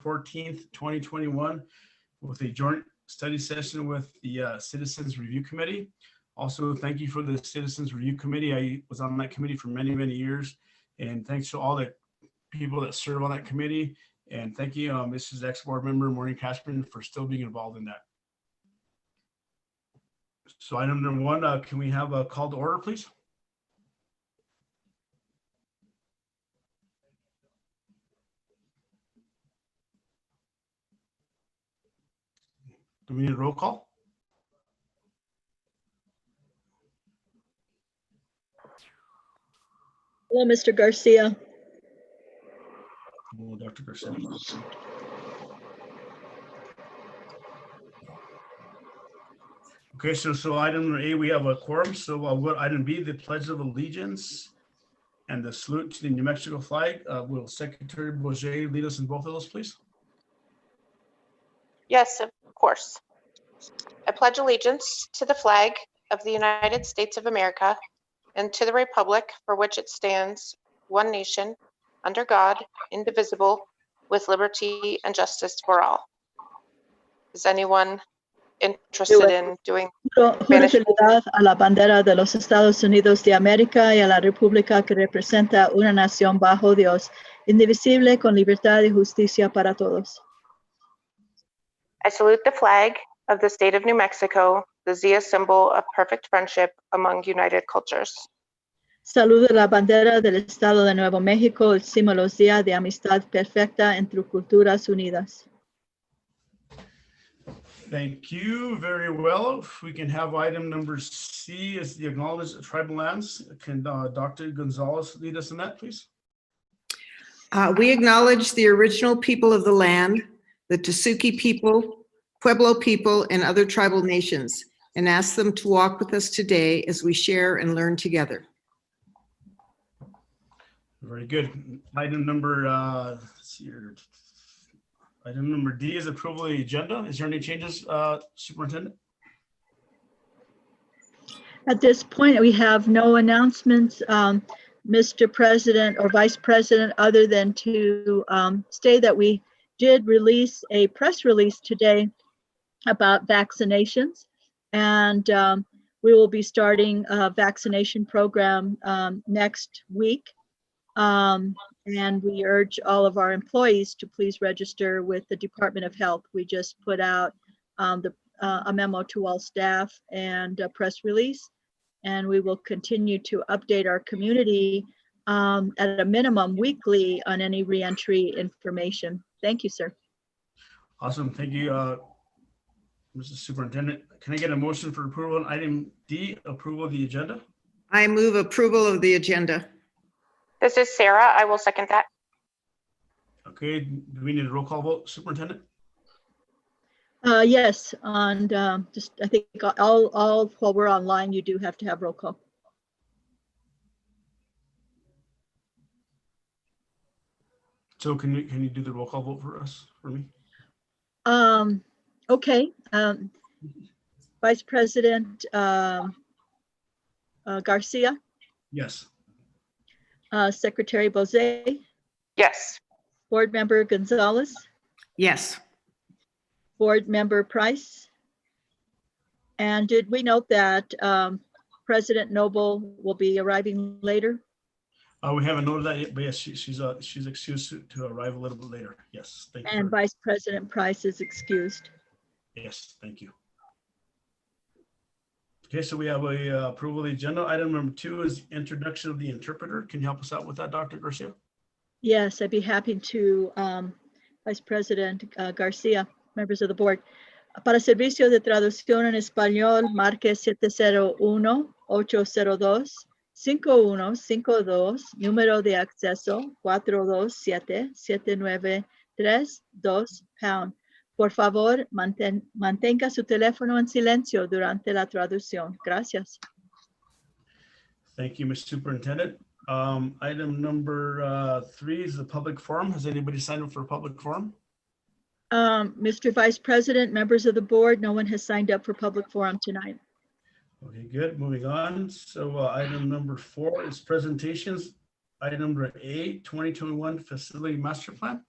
14th, 2021 with a joint study session with the Citizens Review Committee. Also, thank you for the Citizens Review Committee. I was on that committee for many, many years. And thanks to all the people that serve on that committee. And thank you, Mrs. Ex-Board Member Maureen Cashman, for still being involved in that. So item number 1, can we have a call to order, please? Do we need a roll call? Hello, Mr. Garcia. Hello, Dr. Garcia. Okay, so item number A, we have a quorum. So what item B, the Pledge of Allegiance and the salute to the New Mexico flag. Will Secretary Bourget lead us in both of those, please? Yes, of course. I pledge allegiance to the flag of the United States of America and to the republic for which it stands, one nation, under God, indivisible, with liberty and justice for all. Is anyone interested in doing Juro Spanish? fidelidad a la bandera de los Estados Unidos de América y a la república que representa una nación bajo Dios, indivisible, con libertad y justicia para todos. I salute the flag of the state of New Mexico, the Zia symbol of perfect friendship among united cultures. Saludo la bandera del Estado de Nuevo México, el símbolo de amistad perfecta entre culturas unidas. Thank you. Very well. If we can have item number C as the acknowledged tribal lands. Can Dr. Gonzalez lead us in that, please? We acknowledge the original people of the land, the Tusuki people, Pueblo people, and other tribal nations, and ask them to walk with us today as we share and learn together. Very good. Item number, let's see here. Item number D is approval of the agenda. Is there any changes, Superintendent? At this point, we have no announcements, Mr. President or Vice President, other than to state that we did release a press release today about vaccinations, and we will be starting a vaccination program next week. And we urge all of our employees to please register with the Department of Health. We just put out a memo to all staff and a press release, and we will continue to update our community at a minimum weekly on any reentry information. Thank you, sir. Awesome. Thank you, Mrs. Superintendent. Can I get a motion for approval on item D, approval of the agenda? I move approval of the agenda. This is Sarah. I will second that. Okay, do we need a roll call vote, Superintendent? Yes, and just I think all while we're online, you do have to have roll call. So can you do the roll call vote for us, for me? Okay. Vice President Garcia, Yes. Secretary Bourget, Yes. Board Member Gonzalez, Yes. Board Member Price. And did we note that President Noble will be arriving later? We haven't noted that yet, but yes, she's excused to arrive a little bit later. Yes, thank you. And Vice President Price is excused. Yes, thank you. Okay, so we have a approval of the agenda. Item number 2 is introduction of the interpreter. Can you help us out with that, Dr. Garcia? Yes, I'd be happy to, Vice President Garcia, members of the board. Para servicio de traducción en español, marque 701-802-5152, número de acceso 427-793-2#. Por favor, mantenga su teléfono en silencio durante la traducción. Gracias. Thank you, Mr. Superintendent. Item number 3 is the public forum. Has anybody signed up for a public forum? Mr. Vice President, members of the board, no one has signed up for public forum tonight. Okay, good. Moving on. So item number 4 is presentations. Item number 8, 2021 Facility Master Plan.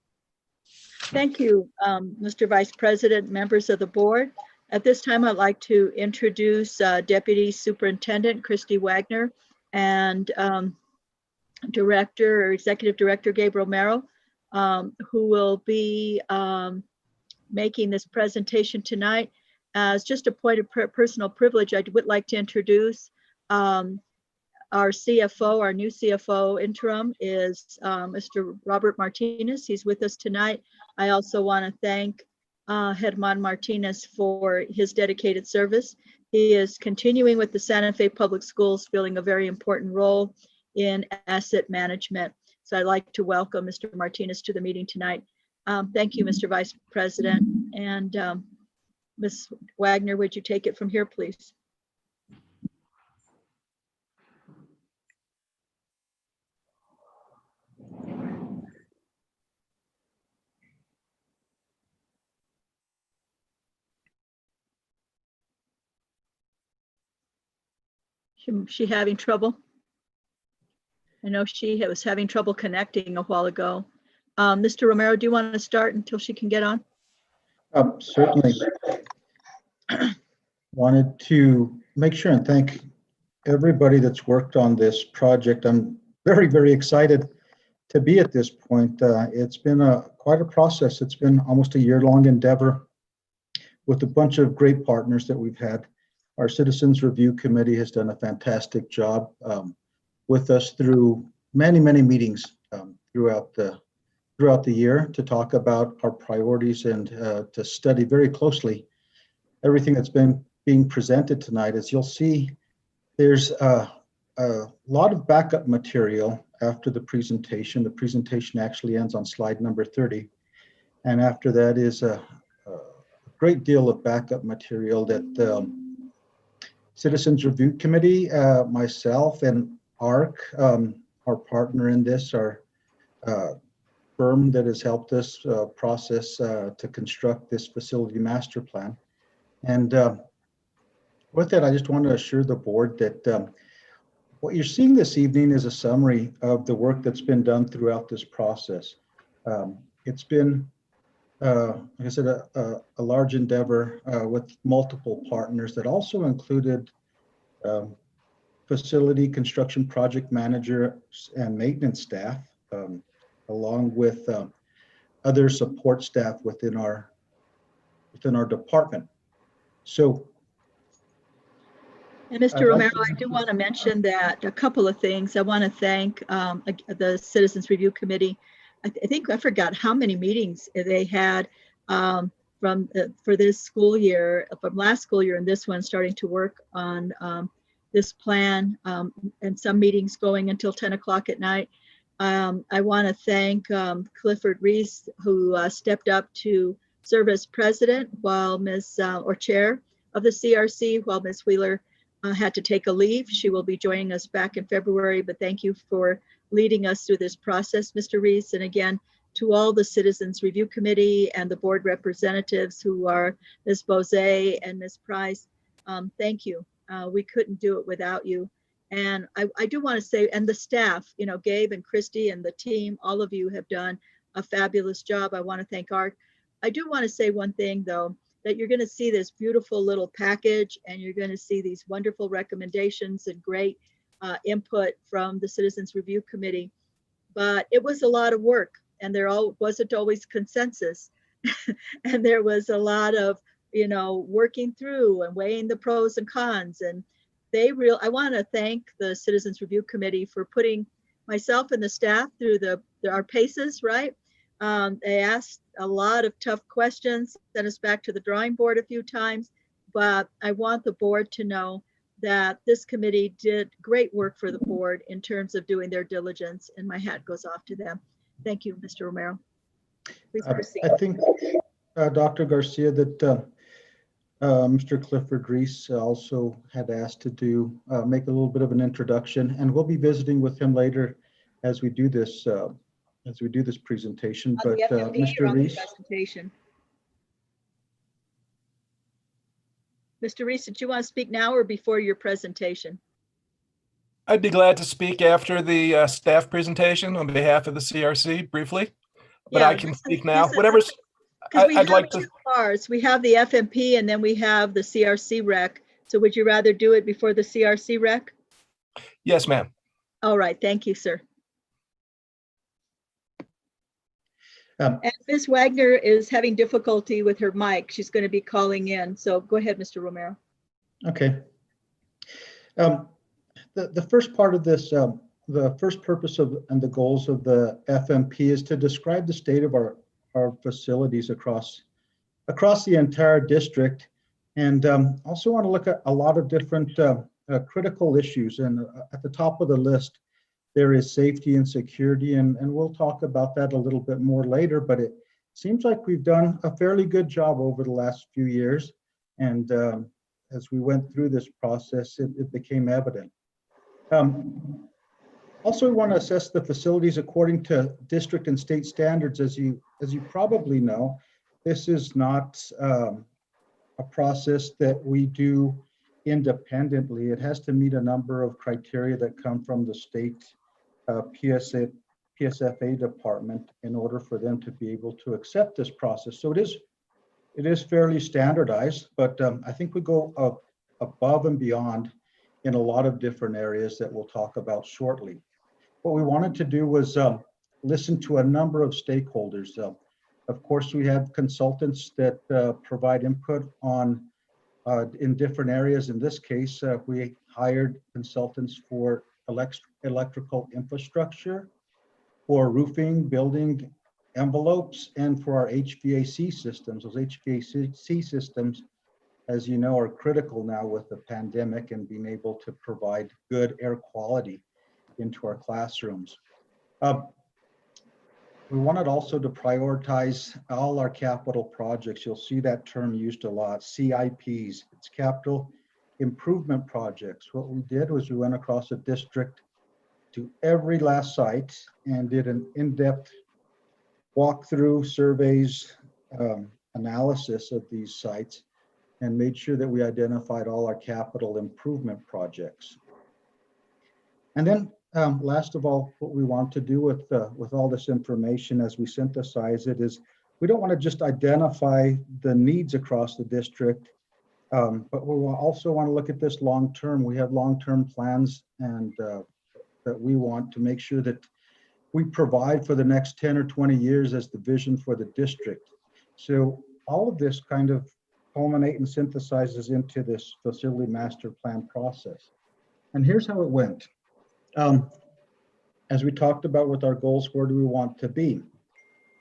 Thank you, Mr. Vice President, members of the board. At this time, I'd like to introduce Deputy Superintendent Christy Wagner and Director or Executive Director Gabriel Merrill, who will be making this presentation tonight. As just a point of personal privilege, I would like to introduce our CFO, our new CFO interim is Mr. Robert Martinez. He's with us tonight. I also want to thank Herman Martinez for his dedicated service. He is continuing with the Santa Fe Public Schools, filling a very important role in asset management. So I'd like to welcome Mr. Martinez to the meeting tonight. Thank you, Mr. Vice President. And Ms. Wagner, would you take it from here, please? She having trouble? I know she was having trouble connecting a while ago. Mr. Romero, do you want to start until she can get on? Certainly. Wanted to make sure and thank everybody that's worked on this project. I'm very, very excited to be at this point. It's been quite a process. It's been almost a year-long endeavor with a bunch of great partners that we've had. Our Citizens Review Committee has done a fantastic job with us through many, many meetings throughout the year to talk about our priorities and to study very closely everything that's been being presented tonight. As you'll see, there's a lot of backup material after the presentation. The presentation actually ends on slide number 30. And after that is a great deal of backup material that Citizens Review Committee, myself and ARC, our partner in this, our firm that has helped us process to construct this facility master plan. And with that, I just want to assure the board that what you're seeing this evening is a summary of the work that's been done throughout this process. It's been, like I said, a large endeavor with multiple partners that also included facility construction project managers and maintenance staff, along with other support staff within our department. So, and Mr. Romero, I do want to mention that a couple of things. I want to thank the Citizens Review Committee. I think I forgot how many meetings they had for this school year, from last school year and this one, starting to work on this plan, and some meetings going until 10 o'clock at night. I want to thank Clifford Reese, who stepped up to serve as president while or chair of the CRC, while Ms. Wheeler had to take a leave. She will be joining us back in February, but thank you for leading us through this process, Mr. Reese. And again, to all the Citizens Review Committee and the board representatives who are Ms. Bose and Ms. Price, thank you. We couldn't do it without you. And I do want to say, and the staff, Gabe and Christy and the team, all of you have done a fabulous job. I want to thank Art. I do want to say one thing, though, that you're going to see this beautiful little package and you're going to see these wonderful recommendations and great input from the Citizens Review Committee. But it was a lot of work, and there wasn't always consensus. And there was a lot of, working through and weighing the pros and cons. And I want to thank the Citizens Review Committee for putting myself and the staff through our paces, right? They asked a lot of tough questions, sent us back to the drawing board a few times, but I want the board to know that this committee did great work for the board in terms of doing their diligence, and my hat goes off to them. Thank you, Mr. Romero. Please proceed. I think, Dr. Garcia, that Mr. Clifford Reese also had asked to make a little bit of an introduction, and we'll be visiting with him later as we do this presentation. But Mr. Reese, Mr. Reese, did you want to speak now or before your presentation? I'd be glad to speak after the staff presentation on behalf of the CRC briefly. but Yeah, I can this is- speak now. this is- Whatever's, Because we I'd have like to, two cars. We have the FMP and then we have the CRC rec. So would you rather do it before the CRC rec? yes, ma'am. All right, thank you, sir. Um, And Ms. Wagner is having difficulty with her mic. She's going to be calling in. So go ahead, Mr. Romero. Okay. The first part of this, the first purpose of and the goals of the FMP is to describe the state of our facilities across the entire district, and also want to look at a lot of different critical issues. And at the top of the list, there is safety and security, and we'll talk about that a little bit more later, but it seems like we've done a fairly good job over the last few years. And as we went through this process, it became evident. Also, we want to assess the facilities according to district and state standards. As you probably know, this is not a process that we do independently. It has to meet a number of criteria that come from the state PSFA department in order for them to be able to accept this process. So it is fairly standardized, but I think we go above and beyond in a lot of different areas that we'll talk about shortly. What we wanted to do was listen to a number of stakeholders. Of course, we have consultants that provide input on in different areas. In this case, we hired consultants for electrical infrastructure, for roofing, building envelopes, and for our HVAC systems. Those HVAC systems, as you know, are critical now with the pandemic and being able to provide good air quality into our classrooms. We wanted also to prioritize all our capital projects. You'll see that term used a lot, CIPs. It's capital improvement projects. What we did was we went across the district to every last site and did an in-depth walkthrough, surveys, analysis of these sites, and made sure that we identified all our capital improvement projects. And then last of all, what we want to do with all this information as we synthesize it is we don't want to just identify the needs across the district, but we also want to look at this long-term. We have long-term plans and that we want to make sure that we provide for the next 10 or 20 years as the vision for the district. So all of this kind of culminate and synthesizes into this facility master plan process. And here's how it went. As we talked about with our goals, where do we want to be?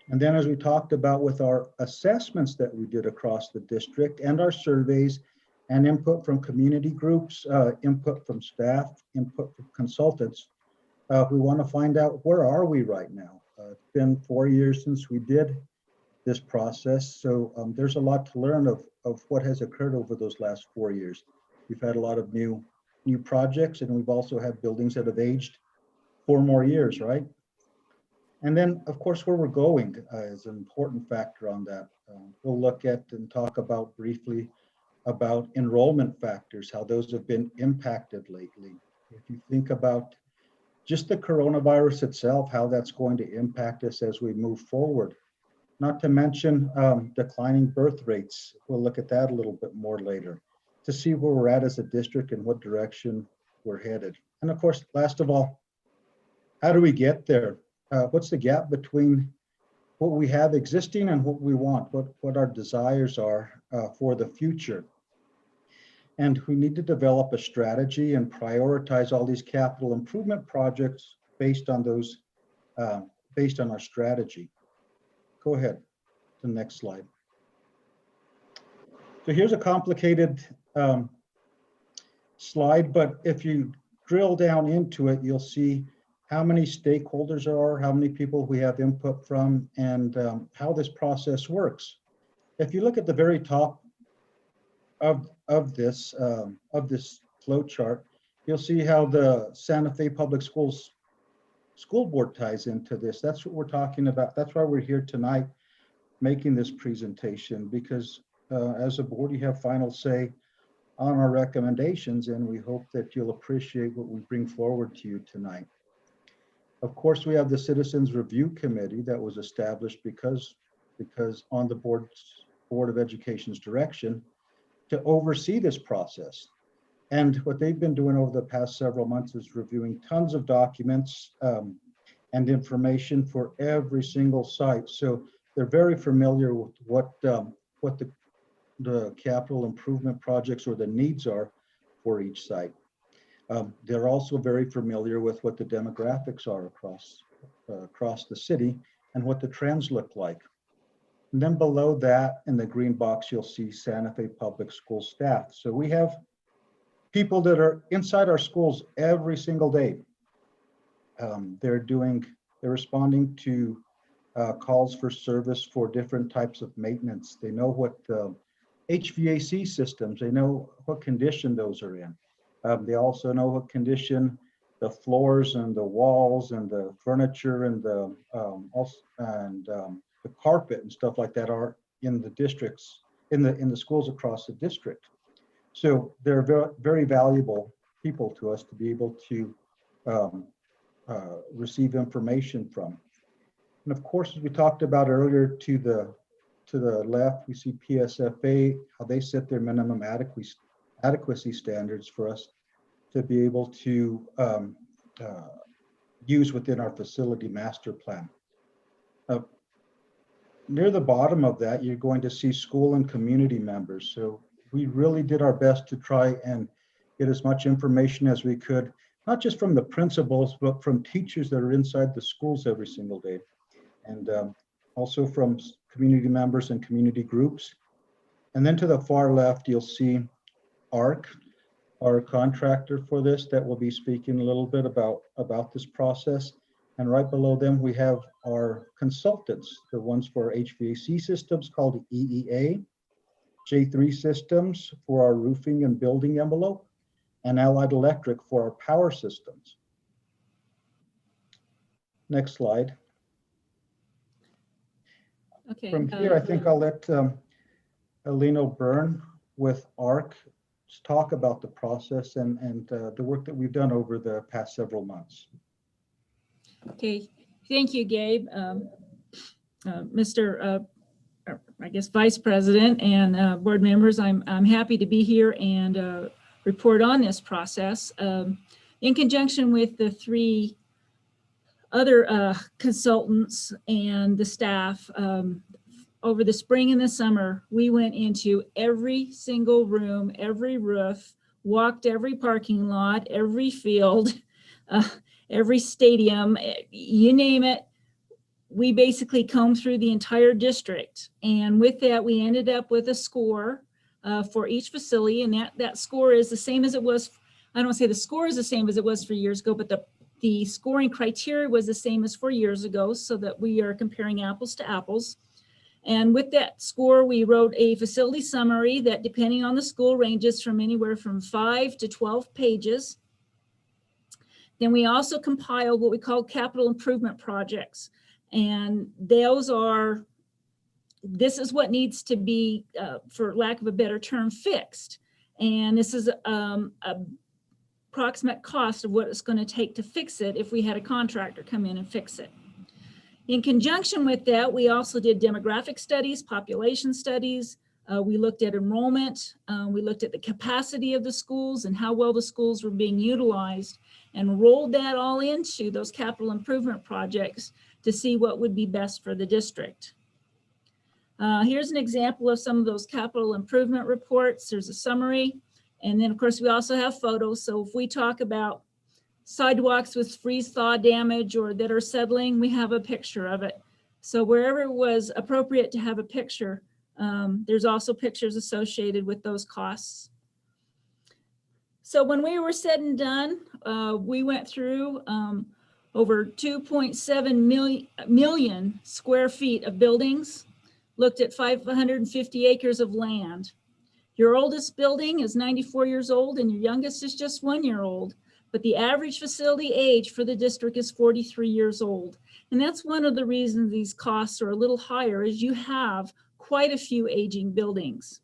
And then as we talked about with our assessments that we did across the district and our surveys and input from community groups, input from staff, input from consultants, we want to find out where are we right now. It's been 4 years since we did this process. So there's a lot to learn of what has occurred over those last 4 years. We've had a lot of new projects, and we've also had buildings that have aged 4 more years, right? And then, of course, where we're going is an important factor on that. We'll look at and talk about briefly about enrollment factors, how those have been impacted lately. If you think about just the coronavirus itself, how that's going to impact us as we move forward. Not to mention declining birth rates. We'll look at that a little bit more later to see where we're at as a district and what direction we're headed. And of course, last of all, how do we get there? What's the gap between what we have existing and what we want, what our desires are for the future? And we need to develop a strategy and prioritize all these capital improvement projects based on those, based on our strategy. Go ahead, the next slide. So here's a complicated slide, but if you drill down into it, you'll see how many stakeholders there are, how many people we have input from, and how this process works. If you look at the very top of this flow chart, you'll see how the Santa Fe Public Schools School Board ties into this. That's what we're talking about. That's why we're here tonight making this presentation, because as a board, you have final say on our recommendations, and we hope that you'll appreciate what we bring forward to you tonight. Of course, we have the Citizens Review Committee that was established because on the Board of Education's direction to oversee this process. And what they've been doing over the past several months is reviewing tons of documents and information for every single site. So they're very familiar with what the capital improvement projects or the needs are for each site. They're also very familiar with what the demographics are across the city and what the trends look like. And then below that, in the green box, you'll see Santa Fe Public School staff. So we have people that are inside our schools every single day. They're responding to calls for service for different types of maintenance. They know what HVAC systems, they know what condition those are in. They also know what condition the floors and the walls and the furniture and the carpet and stuff like that are in the districts, in the schools across the district. So they're very, very valuable people to us to be able to receive information from. And of course, as we talked about earlier, to the left, we see PSFA, how they set their minimum adequacy standards for us to be able to use within our facility master plan. Near the bottom of that, you're going to see school and community members. So we really did our best to try and get as much information as we could, not just from the principals, but from teachers that are inside the schools every single day. And also from community members and community groups. And then to the far left, you'll see ARC, our contractor for this, that will be speaking a little bit about this process. And right below them, we have our consultants, the ones for HVAC systems called EEA, J3 Systems for our roofing and building envelope, and Allied Electric for our power systems. Next slide. Okay. From here, I think I'll let Alino Byrne with ARC talk about the process and the work that we've done over the past several months. Okay, thank you, Gabe. Mr. I guess Vice President and board members, I'm happy to be here and report on this process. In conjunction with the three other consultants and the staff, over the spring and the summer, we went into every single room, every roof, walked every parking lot, every field, every stadium, you name it. We basically combed through the entire district. And with that, we ended up with a score for each facility. And that score is the same as it was. I don't want to say the score is the same as it was 4 years ago, but the scoring criteria was the same as 4 years ago, so that we are comparing apples to apples. And with that score, we wrote a facility summary that, depending on the school, ranges from anywhere from 5 to 12 pages. Then we also compiled what we call capital improvement projects. And this is what needs to be, for lack of a better term, fixed. And this is approximate cost of what it's going to take to fix it if we had a contractor come in and fix it. In conjunction with that, we also did demographic studies, population studies. We looked at enrollment. We looked at the capacity of the schools and how well the schools were being utilized, and rolled that all into those capital improvement projects to see what would be best for the district. Here's an example of some of those capital improvement reports. There's a summary. And then, of course, we also have photos. So if we talk about sidewalks with freeze-thaw damage or that are settling, we have a picture of it. So wherever it was appropriate to have a picture, there's also pictures associated with those costs. So when we were said and done, we went through over 2.7 million square feet of buildings, looked at 550 acres of land. Your oldest building is 94 years old and your youngest is just 1 year old. But the average facility age for the district is 43 years old. And that's one of the reasons these costs are a little higher, is you have quite a few aging buildings.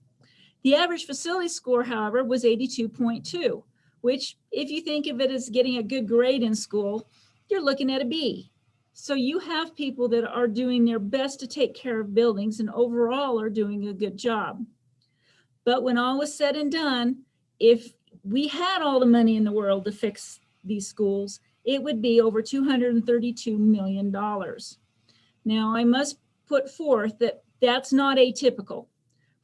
The average facility score, however, was 82.2, which, if you think of it as getting a good grade in school, you're looking at a B. So you have people that are doing their best to take care of buildings and overall are doing a good job. But when all was said and done, if we had all the money in the world to fix these schools, it would be over $232 million. Now, I must put forth that that's not atypical.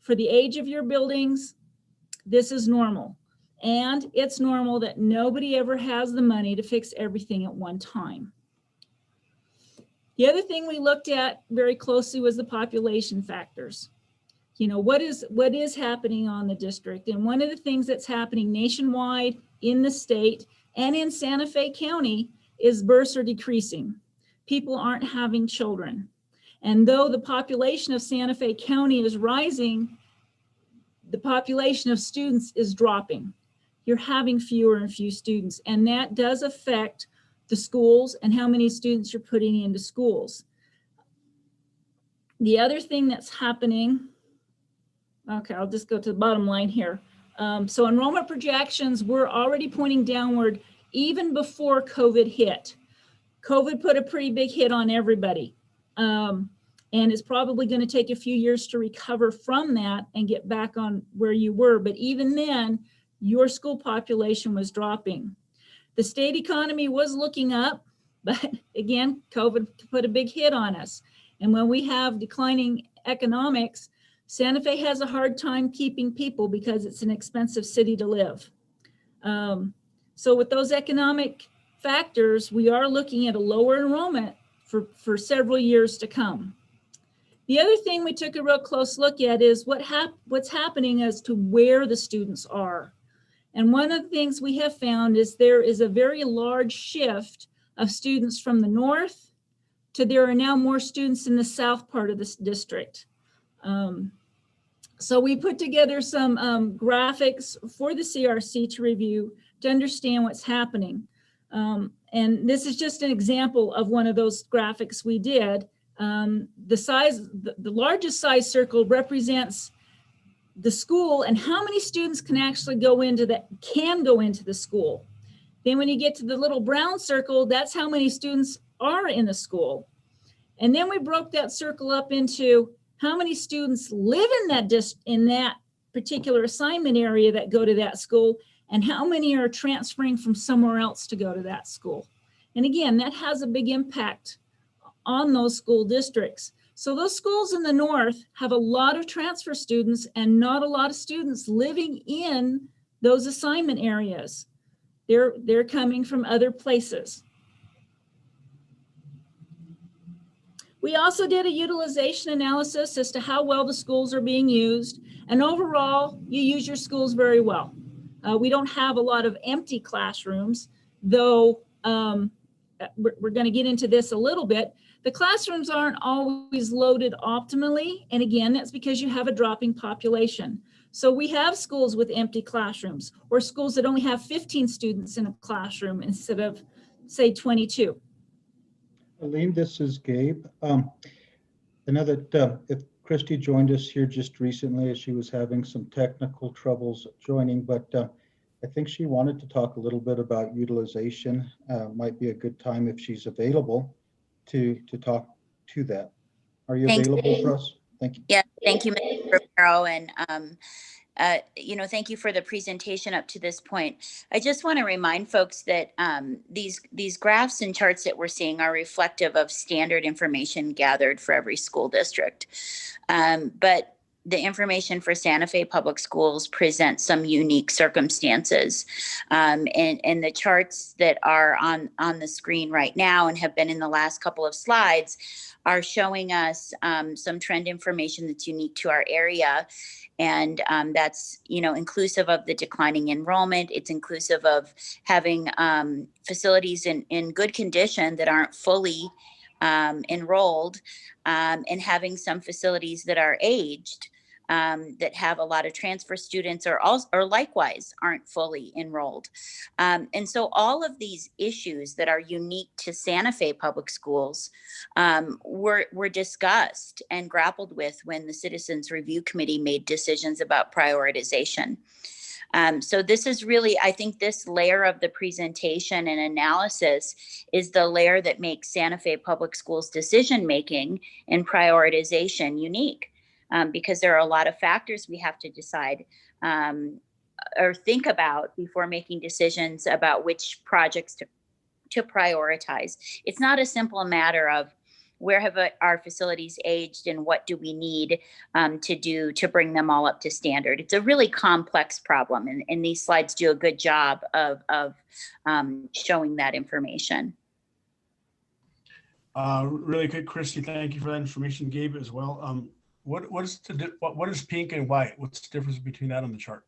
For the age of your buildings, this is normal. And it's normal that nobody ever has the money to fix everything at one time. The other thing we looked at very closely was the population factors. You know, what is happening on the district? And one of the things that's happening nationwide, in the state, and in Santa Fe County is births are decreasing. People aren't having children. And though the population of Santa Fe County is rising, the population of students is dropping. You're having fewer and fewer students, and that does affect the schools and how many students you're putting into schools. The other thing that's happening, okay, I'll just go to the bottom line here. So enrollment projections were already pointing downward even before COVID hit. COVID put a pretty big hit on everybody. And it's probably going to take a few years to recover from that and get back on where you were. But even then, your school population was dropping. The state economy was looking up, but again, COVID put a big hit on us. And when we have declining economics, Santa Fe has a hard time keeping people because it's an expensive city to live. So with those economic factors, we are looking at a lower enrollment for several years to come. The other thing we took a real close look at is what's happening as to where the students are. And one of the things we have found is there is a very large shift of students from the north to there are now more students in the south part of this district. So we put together some graphics for the CRC to review to understand what's happening. And this is just an example of one of those graphics we did. The largest size circle represents the school and how many students can actually go into the school. Then when you get to the little brown circle, that's how many students are in the school. And then we broke that circle up into how many students live in that particular assignment area that go to that school, and how many are transferring from somewhere else to go to that school. And again, that has a big impact on those school districts. So those schools in the north have a lot of transfer students and not a lot of students living in those assignment areas. They're coming from other places. We also did a utilization analysis as to how well the schools are being used. And overall, you use your schools very well. We don't have a lot of empty classrooms, though we're going to get into this a little bit. The classrooms aren't always loaded optimally. And again, that's because you have a dropping population. So we have schools with empty classrooms or schools that only have 15 students in a classroom instead of, say, 22. Aline, this is Gabe. I know that if Christy joined us here just recently as she was having some technical troubles joining, but I think she wanted to talk a little bit about utilization. Might be a good time if she's available to talk to that. Are you available for us? Thank you. Yeah, thank you, Mr. Romero, and thank you for the presentation up to this point. I just want to remind folks that these graphs and charts that we're seeing are reflective of standard information gathered for every school district. But the information for Santa Fe Public Schools presents some unique circumstances. And the charts that are on the screen right now and have been in the last couple of slides are showing us some trend information that's unique to our area. And that's, inclusive of the declining enrollment. It's inclusive of having facilities in good condition that aren't fully enrolled, and having some facilities that are aged, that have a lot of transfer students or likewise aren't fully enrolled. And so all of these issues that are unique to Santa Fe Public Schools were discussed and grappled with when the Citizens Review Committee made decisions about prioritization. So this is really, I think this layer of the presentation and analysis is the layer that makes Santa Fe Public Schools decision-making and prioritization unique, because there are a lot of factors we have to decide or think about before making decisions about which projects to prioritize. It's not a simple matter of where have our facilities aged and what do we need to do to bring them all up to standard. It's a really complex problem, and these slides do a good job of showing that information. Really good, Christy. Thank you for that information, Gabe, as well. What is pink and white? What's the difference between that on the chart?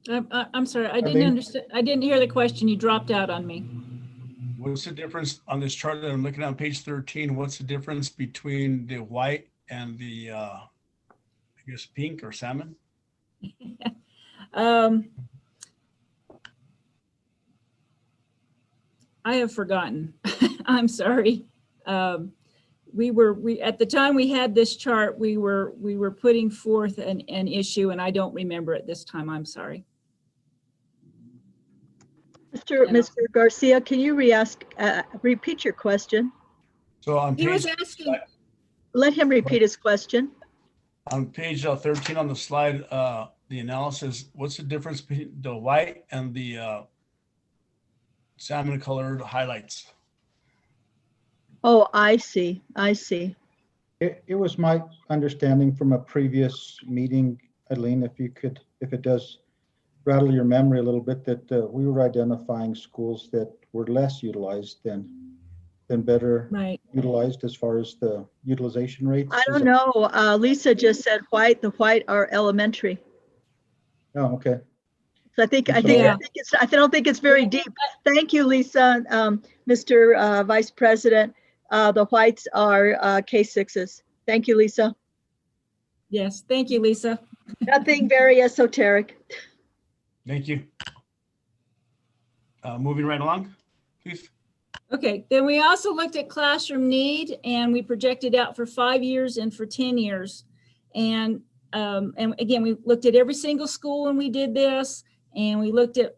I'm sorry, I didn't understand. I didn't hear the question. You dropped out on me. What's the difference on this chart that I'm looking at on page 13? What's the difference between the white and the, I guess, pink or salmon? I have forgotten. I'm sorry. At the time we had this chart, we were putting forth an issue, and I don't remember it this time. I'm sorry. Mr. Garcia, can you repeat your question? So on He was page, asking. Let him repeat his question. on page 13 on the slide, the analysis, what's the difference between the white and the salmon colored highlights? Oh, I see. I see. It was my understanding from a previous meeting, Adeline, if it does rattle your memory a little bit, that we were identifying schools that were less utilized than better Right. utilized as far as the utilization rates. I don't know. Lisa just said white. The white are elementary. Oh, okay. So I don't think it's very deep. Thank you, Lisa. Mr. Vice President, the whites are K6s. Thank you, Lisa. Yes. Thank you, Lisa. Nothing very esoteric. Thank you. Moving right along, please. Okay, then we also looked at classroom need, and we projected out for 5 years and for 10 years. And again, we looked at every single school when we did this, and we looked at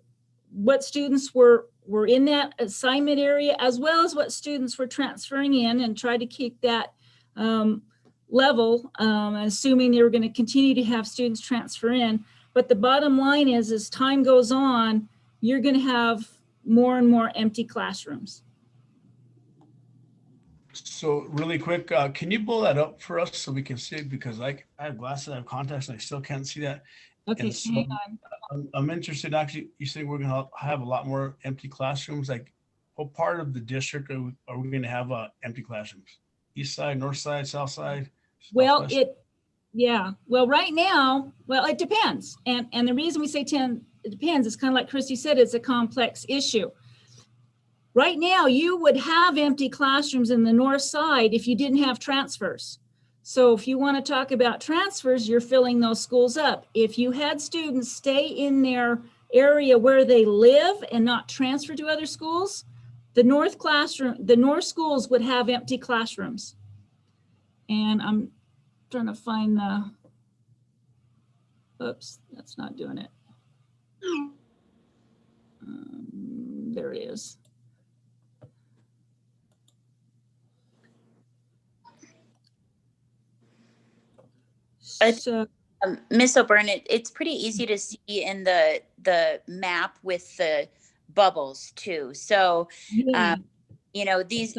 what students were in that assignment area, as well as what students were transferring in, and tried to keep that level, assuming they were going to continue to have students transfer in. But the bottom line is, as time goes on, you're going to have more and more empty classrooms. So really quick, can you blow that up for us so we can see it? Because I have glasses, I have contacts, and I still can't see that. Okay, And so hang on. I'm interested, actually, you said we're gonna have a lot more empty classrooms. Like, what part of the district are we gonna have empty classrooms? East side, north side, south side? Well, southwest? well, right now, well, it depends. And the reason we say it depends, is kind of like Christy said, it's a complex issue. Right now, you would have empty classrooms in the north side if you didn't have transfers. So if you want to talk about transfers, you're filling those schools up. If you had students stay in their area where they live and not transfer to other schools, the north schools would have empty classrooms. And I'm trying to find the, oops, that's not doing it. There it is. So, Ms. O'Byrne, it's pretty easy to see in the map with the bubbles too. So, yeah. you know, these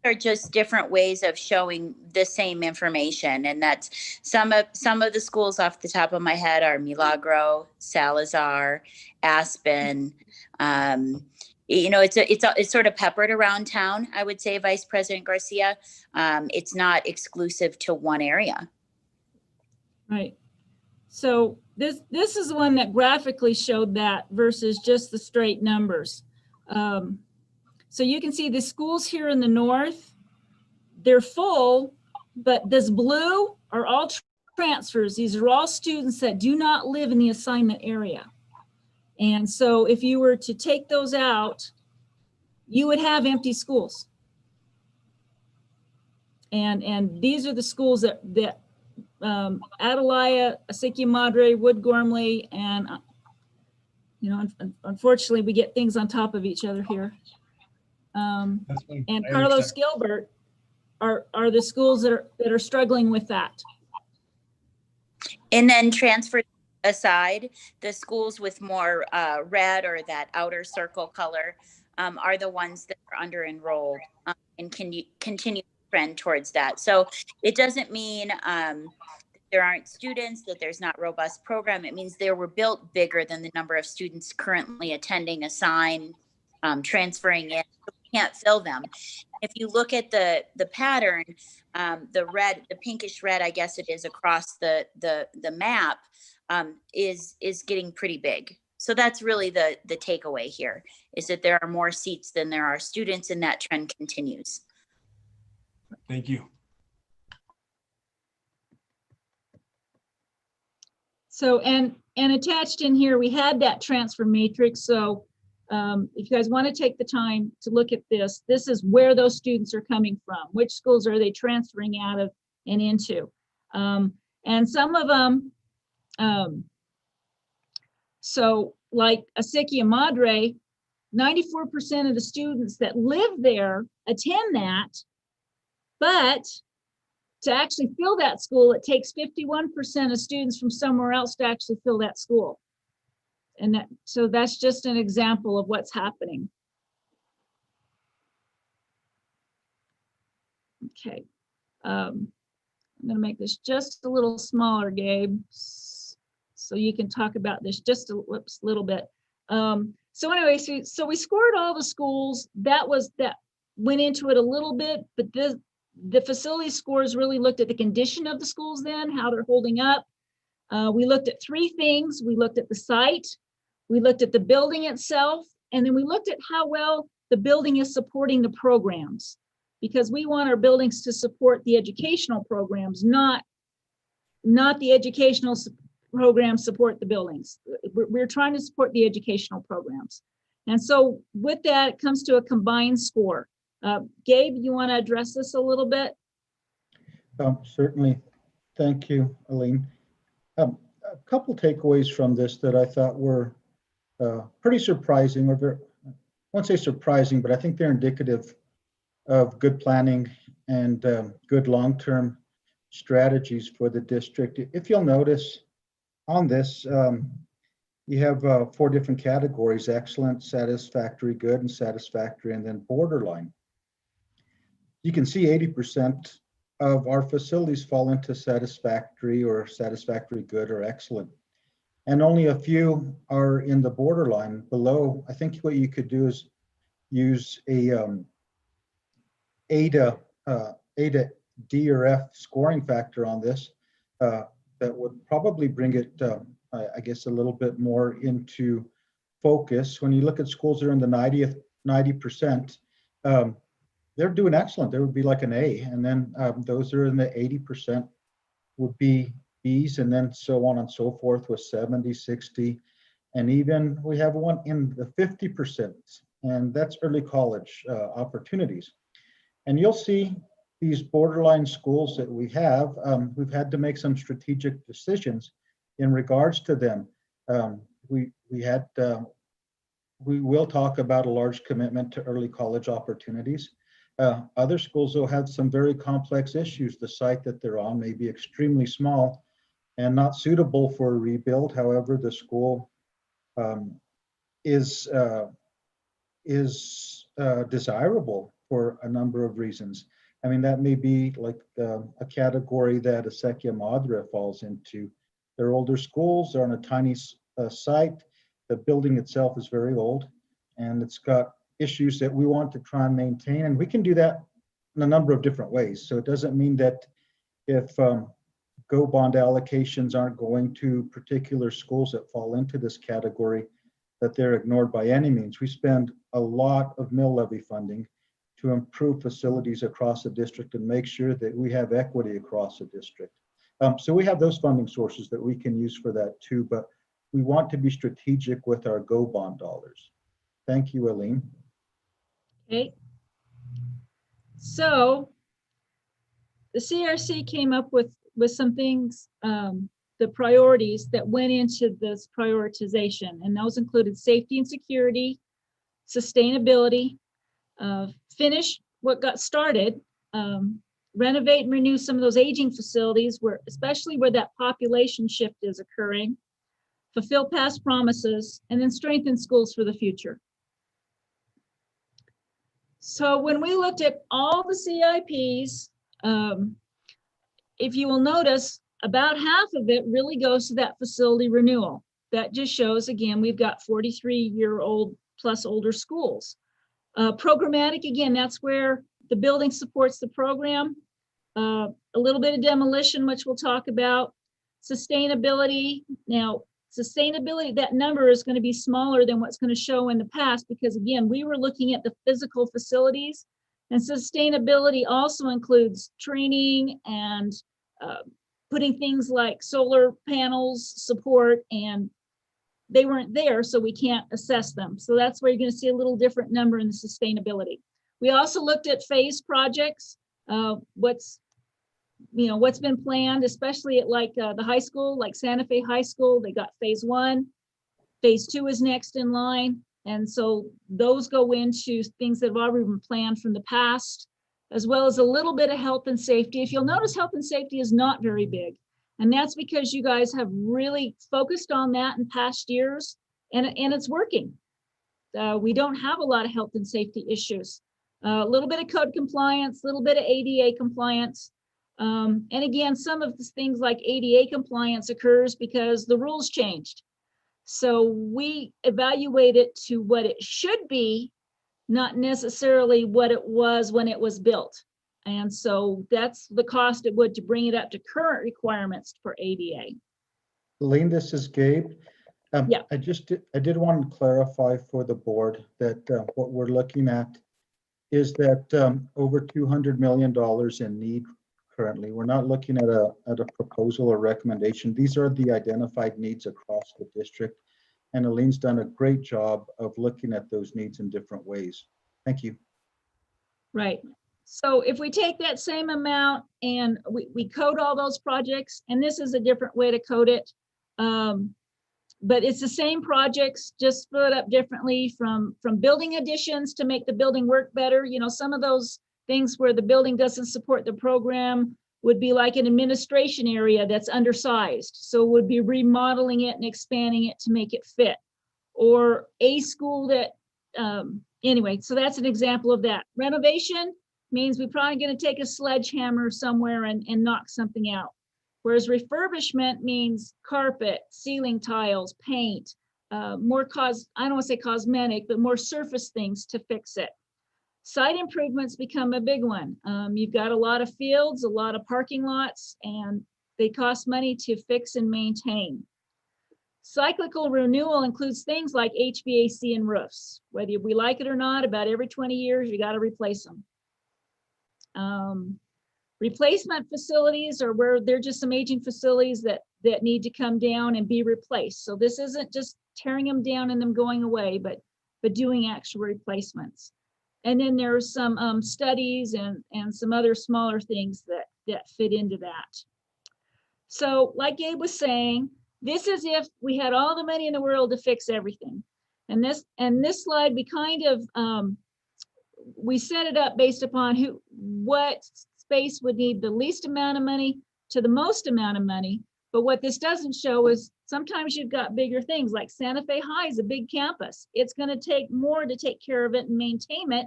are just different ways of showing the same information. And that's some of the schools off the top of my head are Milagro, Salazar, Aspen. You know, it's sort of peppered around town, I would say, Vice President Garcia. It's not exclusive to one area. Right. So this is the one that graphically showed that versus just the straight numbers. So you can see the schools here in the north, they're full, but this blue are all transfers. These are all students that do not live in the assignment area. And so if you were to take those out, you would have empty schools. And these are the schools that Atalaya, Asiquia Madre, Wood Gormley, and unfortunately, we get things on top of each other here. That's fine. And I Carlos understand. Gilbert are the schools that are struggling with that. And then transfer aside, the schools with more red or that outer circle color are the ones that are under enrolled and can continue to trend towards that. So it doesn't mean there aren't students, that there's not robust program. It means they were built bigger than the number of students currently attending, assigned, transferring in. So we can't fill them. If you look at the pattern, the red, the pinkish red, I guess it is, across the map is getting pretty big. So that's really the takeaway here, is that there are more seats than there are students, and that trend continues. Thank you. So, and attached in here, we had that transfer matrix. So if you guys want to take the time to look at this, this is where those students are coming from. Which schools are they transferring out of and into? And some of them, so like Asiquia Madre, 94% of the students that live there attend that, but to actually fill that school, it takes 51% of students from somewhere else to actually fill that school. And so that's just an example of what's happening. Okay. I'm going to make this just a little smaller, Gabe, so you can talk about this just a little bit. So anyway, so we scored all the schools. That went into it a little bit, but the facility scores really looked at the condition of the schools then, how they're holding up. We looked at three things. We looked at the site, we looked at the building itself, and then we looked at how well the building is supporting the programs, because we want our buildings to support the educational programs, not the educational programs support the buildings. We're trying to support the educational programs. And so with that, it comes to a combined score. Gabe, you want to address this a little bit? Certainly. Thank you, Aline. A couple takeaways from this that I thought were pretty surprising, or I won't say surprising, but I think they're indicative of good planning and good long-term strategies for the district. If you'll notice on this, you have 4 different categories: excellent, satisfactory, good, and satisfactory, and then borderline. You can see 80% of our facilities fall into satisfactory or satisfactory, good, or excellent. And only a few are in the borderline below. I think what you could do is use a A to D or F scoring factor on this. That would probably bring it, I guess, a little bit more into focus. When you look at schools that are in the 90%, they're doing excellent. There would be like an A, and then those that are in the 80% would be Bs, and then so on and so forth with 70, 60, and even we have one in the 50%, and that's early college opportunities. And you'll see these borderline schools that we have, we've had to make some strategic decisions in regards to them. We will talk about a large commitment to early college opportunities. Other schools will have some very complex issues. The site that they're on may be extremely small and not suitable for a rebuild. However, the school is desirable for a number of reasons. I mean, that may be like a category that Asiquia Madre falls into. They're older schools, they're on a tiny site. The building itself is very old, and it's got issues that we want to try and maintain, and we can do that in a number of different ways. So it doesn't mean that if GO bond allocations aren't going to particular schools that fall into this category, that they're ignored by any means. We spend a lot of mill levy funding to improve facilities across the district and make sure that we have equity across the district. So we have those funding sources that we can use for that too, but we want to be strategic with our GO bond dollars. Thank you, Aline. Okay. So the CRC came up with with some things, the priorities that went into this prioritization. And those included safety and security, sustainability, finish what got started, renovate and renew some of those aging facilities where, especially where that population shift is occurring, fulfill past promises, and then strengthen schools for the future. So when we looked at all the CIPs, if you will notice, about half of it really goes to that facility renewal. That just shows, again, we've got 43-year-old plus older schools. Programmatic, again, that's where the building supports the program. A little bit of demolition, which we'll talk about. Sustainability. Now, sustainability, that number is going to be smaller than what's going to show in the past because, again, we were looking at the physical facilities. And sustainability also includes training and putting things like solar panels support, and they weren't there, so we can't assess them. So that's where you're going to see a little different number in the sustainability. We also looked at phase projects, what's been planned, especially at like the high school, like Santa Fe High School. They got phase 1, phase 2 is next in line. And so those go into things that have already been planned from the past, as well as a little bit of health and safety. If you'll notice, health and safety is not very big. And that's because you guys have really focused on that in past years, and it's working. We don't have a lot of health and safety issues. A little bit of code compliance, a little bit of ADA compliance. And again, some of the things like ADA compliance occurs because the rules changed. So we evaluate it to what it should be, not necessarily what it was when it was built. And so that's the cost it would to bring it up to current requirements for ADA. Elaine, this is Gabe. Yeah. I did want to clarify for the board that what we're looking at is that over $200 million in need currently. We're not looking at a proposal or recommendation. These are the identified needs across the district. And Elaine's done a great job of looking at those needs in different ways. Thank you. Right. So if we take that same amount and we code all those projects, and this is a different way to code it, but it's the same projects, just split up differently from building additions to make the building work better. You know, some of those things where the building doesn't support the program would be like an administration area that's undersized. So would be remodeling it and expanding it to make it fit. Or a school that, anyway, so that's an example of that. Renovation means we're probably going to take a sledgehammer somewhere and knock something out. Whereas refurbishment means carpet, ceiling tiles, paint, I don't want to say cosmetic, but more surface things to fix it. Site improvements become a big one. You've got a lot of fields, a lot of parking lots, and they cost money to fix and maintain. Cyclical renewal includes things like HVAC and roofs. Whether we like it or not, about every 20 years, you got to replace them. Replacement facilities are where they're just some aging facilities that need to come down and be replaced. So this isn't just tearing them down and them going away, but doing actual replacements. And then there's some studies and some other smaller things that fit into that. So like Gabe was saying, this is if we had all the money in the world to fix everything. And this slide, we kind of, we set it up based upon what space would need the least amount of money to the most amount of money. But what this doesn't show is sometimes you've got bigger things like Santa Fe High is a big campus. It's going to take more to take care of it and maintain it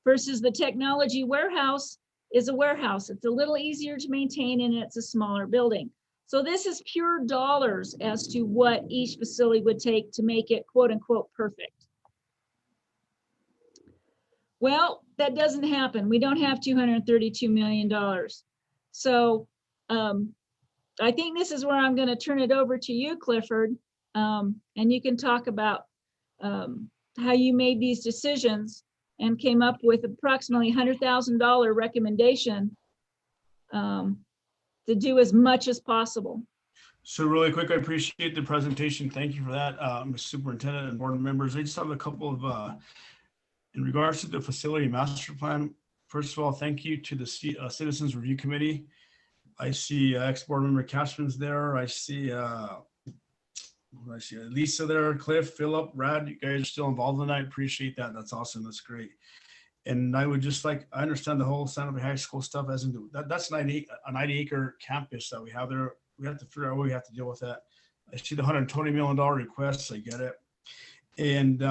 versus the technology warehouse is a warehouse. It's a little easier to maintain and it's a smaller building. So this is pure dollars as to what each facility would take to make it quote unquote perfect. Well, that doesn't happen. We don't have $232 million. So I think this is where I'm going to turn it over to you, Clifford, and you can talk about how you made these decisions and came up with approximately $100,000 recommendation to do as much as possible. So really quick, I appreciate the presentation. Thank you for that, Mr. Superintendent and board members. I just have a couple of, in regards to the facility master plan, first of all, thank you to the Citizens Review Committee. I see ex-board member Cashman's there. I see Lisa there, Cliff, Philip, Brad. You guys are still involved in that. I appreciate that. That's awesome. That's great. And I would just like, I understand the whole Santa Fe High School stuff as in that's a 90-acre campus that we have there. We have to figure out what we have to deal with that. I see the $120 million requests. I get it. And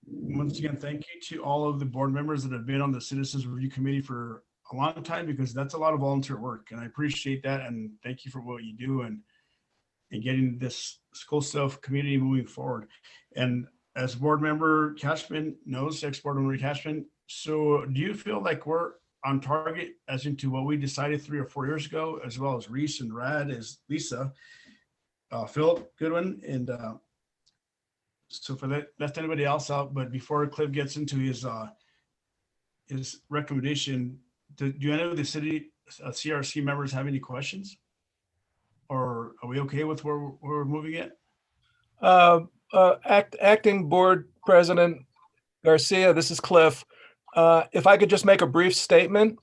once again, thank you to all of the board members that have been on the Citizens Review Committee for a long time, because that's a lot of volunteer work. And I appreciate that. And thank you for what you do and getting this school stuff community moving forward. And as board member Cashman knows, ex-board member Cashman, so do you feel like we're on target as into what we decided 3 or 4 years ago, as well as Reese and Rad, as Lisa, Philip Goodwin, and so for that, left anybody else out, but before Cliff gets into his recommendation, do any of the city CRC members have any questions? Or are we okay with where we're moving it? Acting Board President Garcia, this is Cliff. If I could just make a brief statement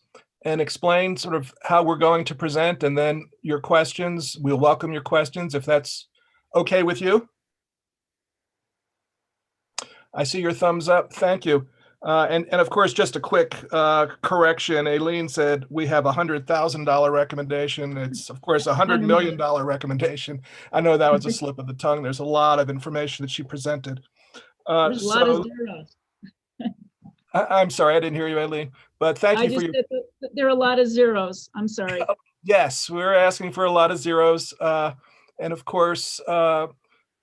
and explain sort of how we're going to present, and then your questions, we'll welcome your questions if that's okay with you. I see your thumbs up. Thank you. And of course, just a quick correction. Aileen said we have a $100,000 recommendation. It's of course a $100 million recommendation. I know that was a slip of the tongue. There's a lot of information that she presented. There's a lot of zeros. I'm sorry, I didn't hear you, Aileen, but thank you for your. There are a lot of zeros. I'm sorry. Yes, we're asking for a lot of zeros. And of course,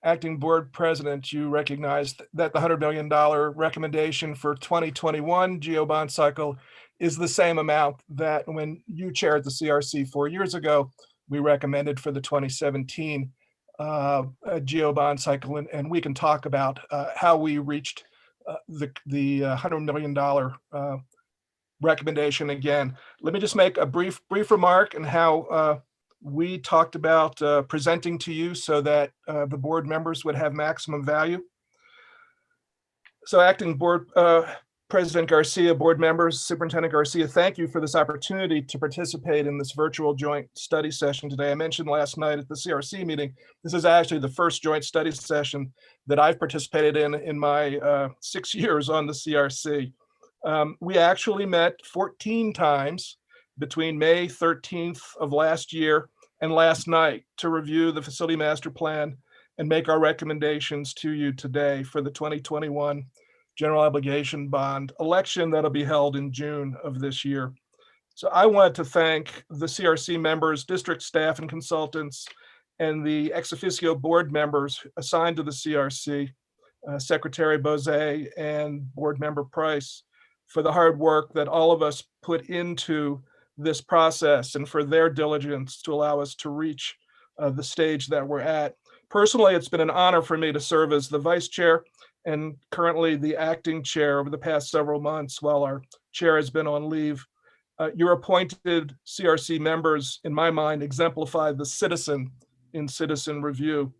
Acting Board President, you recognized that the $100 million recommendation for 2021 GO bond cycle is the same amount that when you chaired the CRC 4 years ago, we recommended for the 2017 GO bond cycle. And we can talk about how we reached the $100 million recommendation again. Let me just make a brief remark on how we talked about presenting to you so that the board members would have maximum value. So Acting Board President Garcia, board members, Superintendent Garcia, thank you for this opportunity to participate in this virtual joint study session today. I mentioned last night at the CRC meeting, this is actually the first joint study session that I've participated in my 6 years on the CRC. We actually met 14 times between May 13th of last year and last night to review the facility master plan and make our recommendations to you today for the 2021 general obligation bond election that'll be held in June of this year. So I want to thank the CRC members, district staff and consultants, and the ex officio board members assigned to the CRC, Secretary Bose and Board Member Price, for the hard work that all of us put into this process and for their diligence to allow us to reach the stage that we're at. Personally, it's been an honor for me to serve as the vice chair and currently the acting chair over the past several months while our chair has been on leave. Your appointed CRC members, in my mind, exemplify the citizen in citizen review.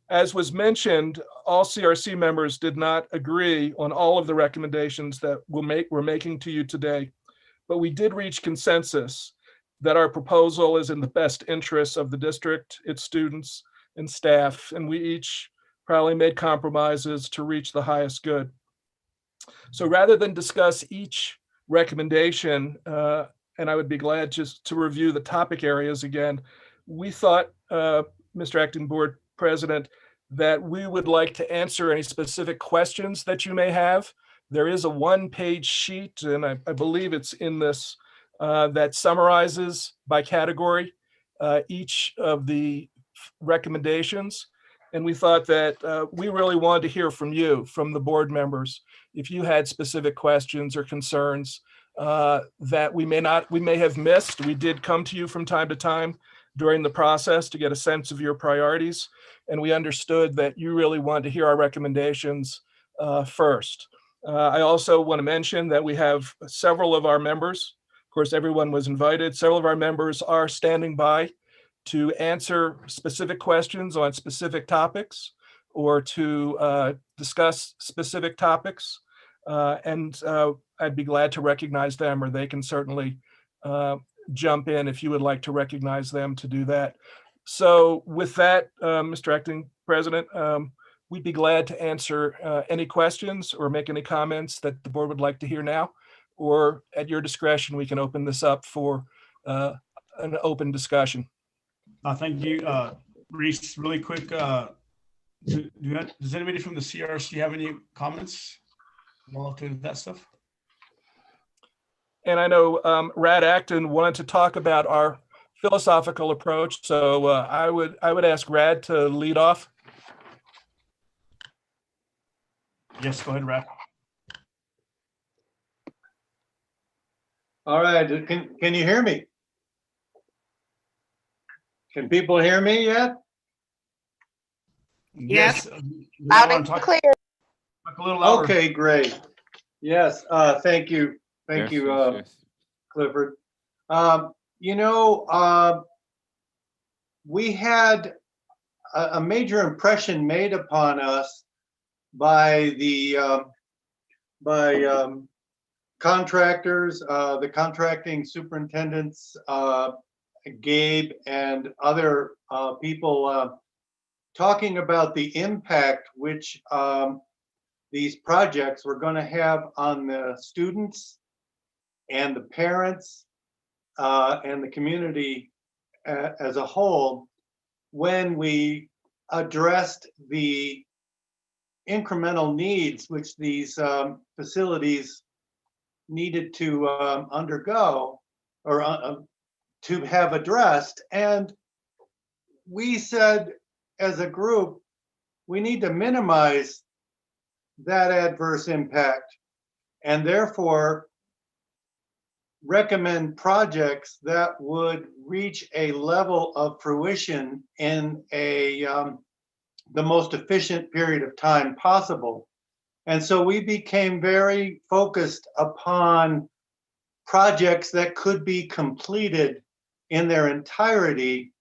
As was mentioned, all CRC members did not agree on all of the recommendations that we're making to you today, but we did reach consensus that our proposal is in the best interests of the district, its students and staff, and we each probably made compromises to reach the highest good. So rather than discuss each recommendation, and I would be glad just to review the topic areas again, we thought, Mr. Acting Board President, that we would like to answer any specific questions that you may have. There is a one-page sheet, and I believe it's in this, that summarizes by category each of the recommendations. And we thought that we really wanted to hear from you, from the board members, if you had specific questions or concerns that we may have missed. We did come to you from time to time during the process to get a sense of your priorities. And we understood that you really wanted to hear our recommendations first. I also want to mention that we have several of our members, of course, everyone was invited. Several of our members are standing by to answer specific questions on specific topics or to discuss specific topics. And I'd be glad to recognize them, or they can certainly jump in if you would like to recognize them to do that. So with that, Mr. Acting President, we'd be glad to answer any questions or make any comments that the board would like to hear now, or at your discretion, we can open this up for an open discussion. Thank you, Reese. Really quick, does anybody from the CRC have any comments relative to that stuff? And I know Rad Acton wanted to talk about our philosophical approach, so I would ask Rad to lead off. Yes, go ahead, Rad. All right, can you hear me? Can people hear me yet? Yes. Loud and clear. Talk a little louder. Okay, great. Yes, thank you. Thank Yes, you, yes, yes. Clifford. We had a major impression made upon us by the contractors, the contracting superintendents, Gabe and other people talking about the impact which these projects were going to have on the students and the parents and the community as a whole when we addressed the incremental needs which these facilities needed to undergo or to have addressed. And we said as a group, we need to minimize that adverse impact and therefore recommend projects that would reach a level of fruition in the most efficient period of time possible. And so we became very focused upon projects that could be completed in their entirety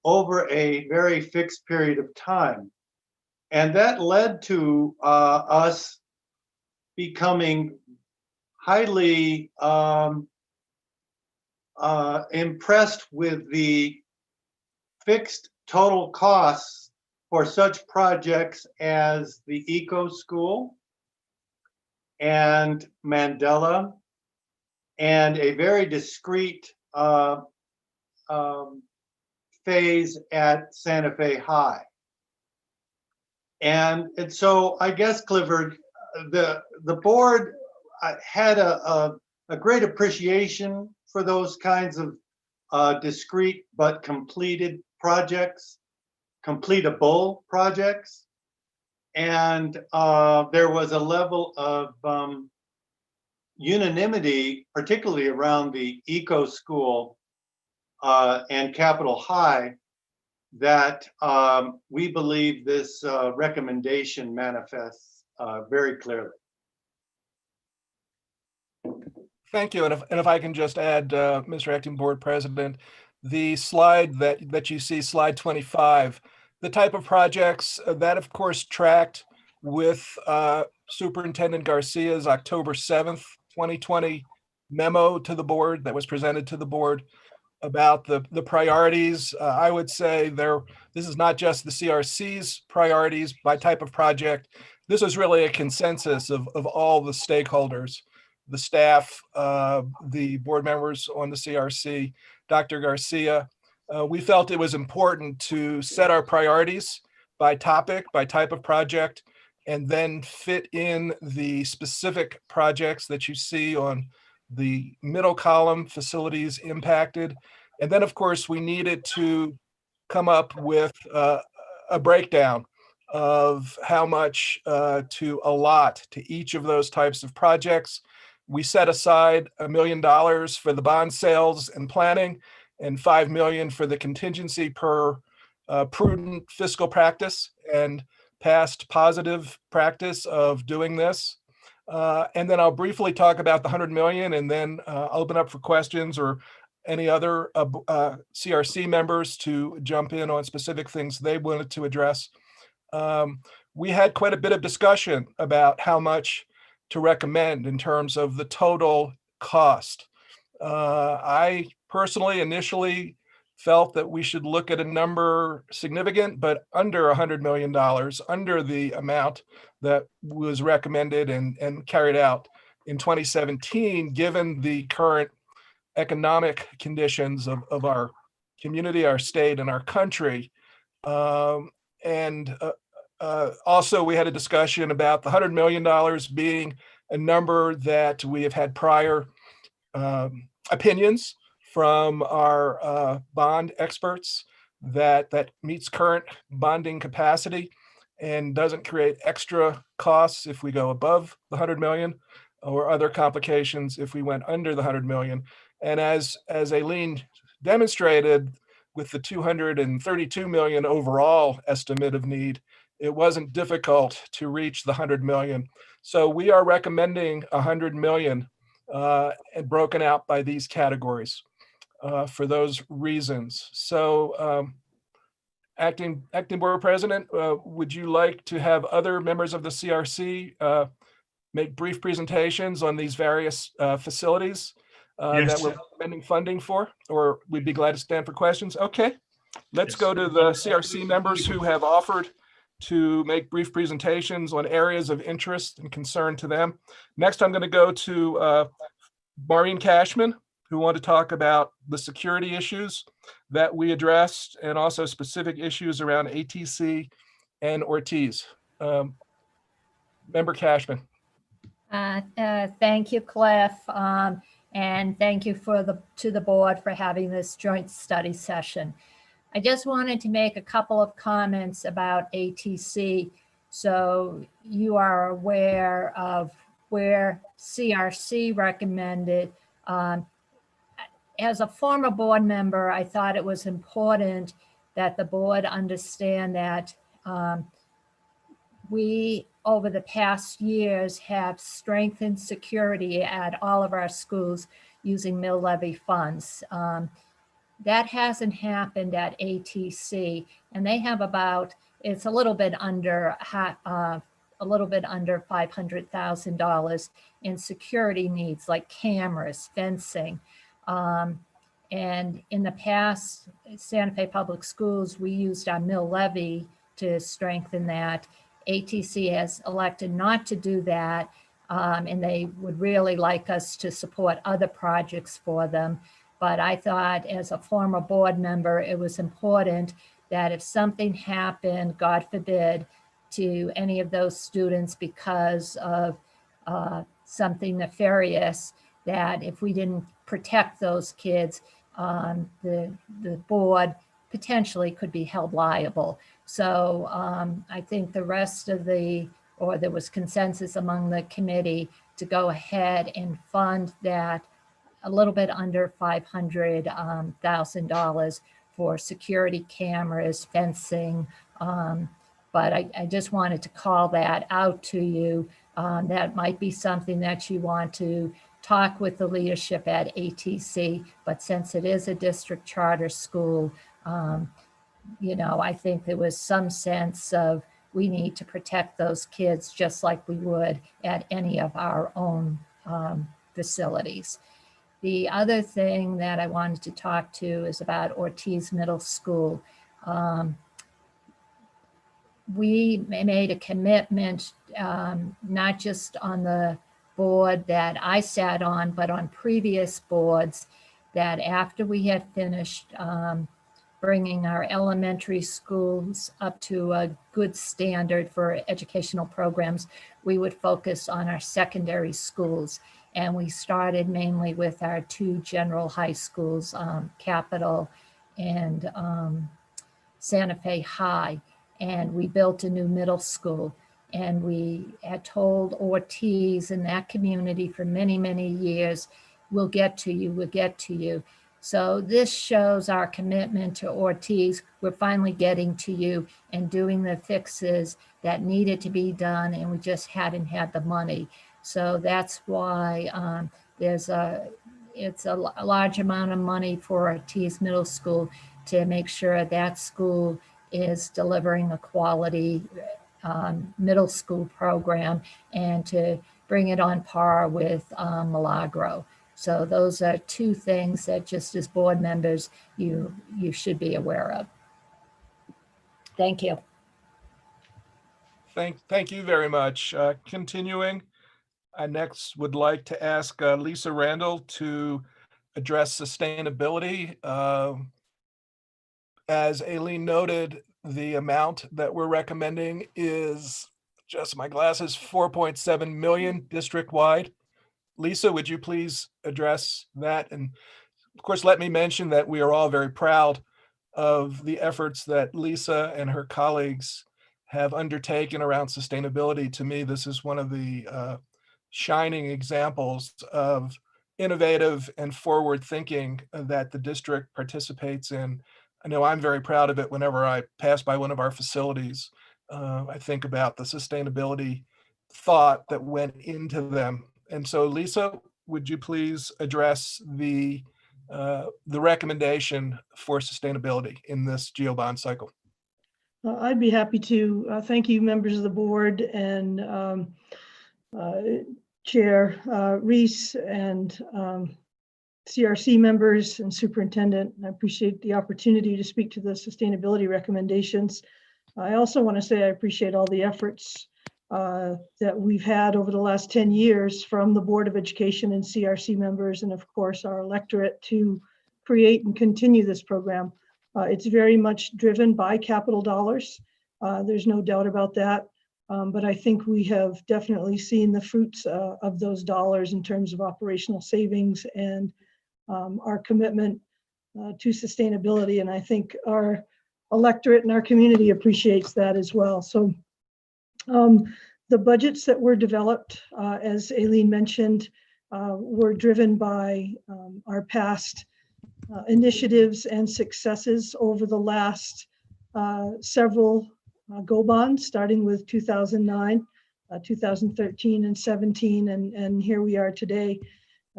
over a very fixed period of time. And that led to us becoming highly impressed with the fixed total costs for such projects as the Eco School and Mandela, and a very discrete phase at Santa Fe High. And so I guess, Clifford, the board had a great appreciation for those kinds of discrete but completed projects, completable projects. And there was a level of unanimity, particularly around the Eco School and Capitol High, that we believe this recommendation manifests very clearly. Thank you. And if I can just add, Mr. Acting Board President, the slide that you see, slide 25, the type of projects that, of course, tracked with Superintendent Garcia's October 7th, 2020 memo to the board that was presented to the board about the priorities. I would say this is not just the CRC's priorities by type of project. This is really a consensus of all the stakeholders, the staff, the board members on the CRC, Dr. Garcia. We felt it was important to set our priorities by topic, by type of project, and then fit in the specific projects that you see on the middle column, facilities impacted. And then, of course, we needed to come up with a breakdown of how much to allot to each of those types of projects. We set aside $1 million for the bond sales and planning and $5 million for the contingency per prudent fiscal practice and past positive practice of doing this. And then I'll briefly talk about the 100 million and then open up for questions or any other CRC members to jump in on specific things they wanted to address. We had quite a bit of discussion about how much to recommend in terms of the total cost. I personally initially felt that we should look at a number significant, but under $100 million, under the amount that was recommended and carried out in 2017, given the current economic conditions of our community, our state, and our country. Also, we had a discussion about the $100 million being a number that we have had prior opinions from our bond experts that meets current bonding capacity and doesn't create extra costs if we go above the 100 million, or other complications if we went under the 100 million. And as Aileen demonstrated, with the 232 million overall estimate of need, it wasn't difficult to reach the 100 million. So we are recommending 100 million and broken out by these categories for those reasons. So Acting Board President, would you like to have other members of the CRC make brief presentations on these various facilities that we're recommending funding for, or we'd be glad to stand for questions? Okay, let's go to the CRC members who have offered to make brief presentations on areas of interest and concern to them. Next, I'm going to go to Maureen Cashman, who want to talk about the security issues that we addressed and also specific issues around ATC and Ortiz. Member Cashman. Thank you, Cliff. And thank you to the board for having this joint study session. I just wanted to make a couple of comments about ATC. So you are aware of where CRC recommended. As a former board member, I thought it was important that the board understand that we, over the past years, have strengthened security at all of our schools using mill levy funds. That hasn't happened at ATC, and they have about, it's a little bit under $500,000 in security needs like cameras, fencing. And in the past, Santa Fe Public Schools, we used our mill levy to strengthen that. ATC has elected not to do that, and they would really like us to support other projects for them. But I thought, as a former board member, it was important that if something happened, God forbid, to any of those students because of something nefarious, that if we didn't protect those kids, the board potentially could be held liable. So I think the rest of there was consensus among the committee to go ahead and fund that a little bit under $500,000 for security cameras, fencing. But I just wanted to call that out to you. That might be something that you want to talk with the leadership at ATC, but since it is a district charter school, I think there was some sense of we need to protect those kids just like we would at any of our own facilities. The other thing that I wanted to talk to is about Ortiz Middle School. We made a commitment, not just on the board that I sat on, but on previous boards, that after we had finished bringing our elementary schools up to a good standard for educational programs, we would focus on our secondary schools. And we started mainly with our two general high schools, Capital and Santa Fe High. And we built a new middle school. And we had told Ortiz in that community for many, many years, we'll get to you, we'll get to you. So this shows our commitment to Ortiz. We're finally getting to you and doing the fixes that needed to be done, and we just hadn't had the money. So that's why it's a large amount of money for Ortiz Middle School to make sure that school is delivering a quality middle school program and to bring it on par with Milagro. So those are two things that just as board members, you should be aware of. Thank you. Thank you very much. Continuing, I next would like to ask Lisa Randall to address sustainability. As Aileen noted, the amount that we're recommending is, just my glasses, 4.7 million district-wide. Lisa, would you please address that? And of course, let me mention that we are all very proud of the efforts that Lisa and her colleagues have undertaken around sustainability. To me, this is one of the shining examples of innovative and forward thinking that the district participates in. I know I'm very proud of it whenever I pass by one of our facilities. I think about the sustainability thought that went into them. And so, Lisa, would you please address the recommendation for sustainability in this GeoBond cycle? I'd be happy to. Thank you, members of the board and Chair Reese and CRC members and superintendent. I appreciate the opportunity to speak to the sustainability recommendations. I also want to say I appreciate all the efforts that we've had over the last 10 years from the Board of Education and CRC members, and of course our electorate, to create and continue this program. It's very much driven by capital dollars. There's no doubt about that. But I think we have definitely seen the fruits of those dollars in terms of operational savings and our commitment to sustainability. And I think our electorate and our community appreciates that as well. So the budgets that were developed, as Aileen mentioned, were driven by our past initiatives and successes over the last several GoBonds, starting with 2009, 2013 and 17, and here we are today.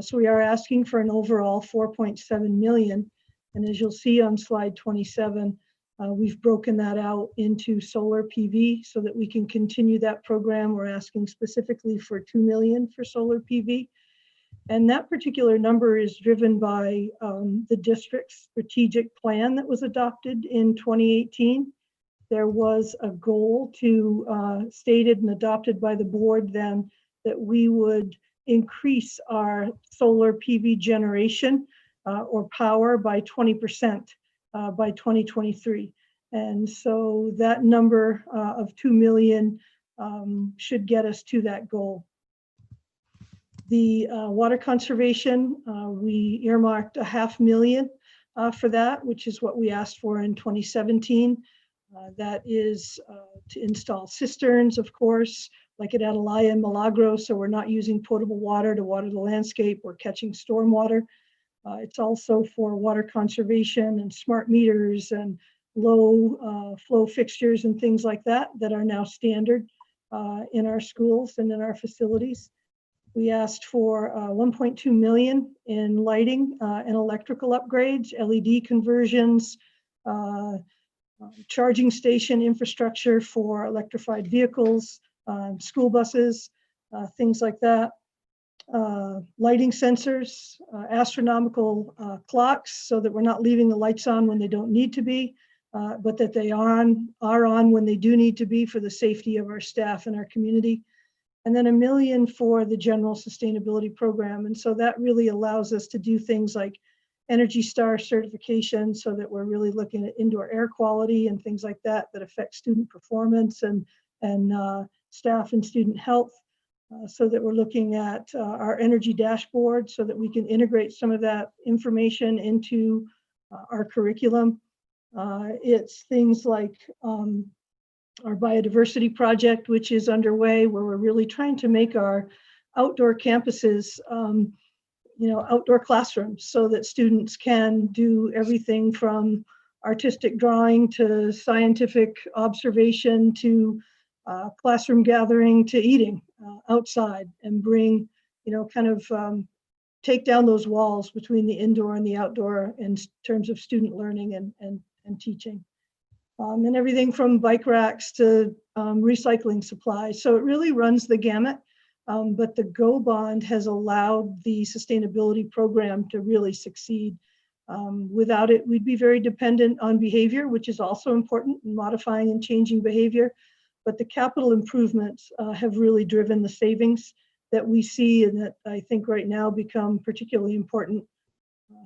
So we are asking for an overall 4.7 million. And as you'll see on slide 27, we've broken that out into solar PV so that we can continue that program. We're asking specifically for 2 million for solar PV. And that particular number is driven by the district's strategic plan that was adopted in 2018. There was a goal stated and adopted by the board then that we would increase our solar PV generation or power by 20% by 2023. And so that number of 2 million should get us to that goal. The water conservation, we earmarked $500,000 for that, which is what we asked for in 2017. That is to install cisterns, of course, like at Atalaya and Milagro, so we're not using potable water to water the landscape. We're catching stormwater. It's also for water conservation and smart meters and low flow fixtures and things like that that are now standard in our schools and in our facilities. We asked for 1.2 million in lighting and electrical upgrades, LED conversions, charging station infrastructure for electrified vehicles, school buses, things like that. Lighting sensors, astronomical clocks, so that we're not leaving the lights on when they don't need to be, but that they are on when they do need to be for the safety of our staff and our community. And then $1 million for the general sustainability program. And so that really allows us to do things like Energy Star certification, so that we're really looking at indoor air quality and things like that that affect student performance and staff and student health. So that we're looking at our energy dashboard so that we can integrate some of that information into our curriculum. It's things like our biodiversity project, which is underway, where we're really trying to make our outdoor campuses outdoor classrooms so that students can do everything from artistic drawing to scientific observation to classroom gathering to eating outside, and bring, take down those walls between the indoor and the outdoor in terms of student learning and teaching. And everything from bike racks to recycling supplies. So it really runs the gamut. But the GO bond has allowed the sustainability program to really succeed. Without it, we'd be very dependent on behavior, which is also important in modifying and changing behavior. But the capital improvements have really driven the savings that we see and that I think right now become particularly important.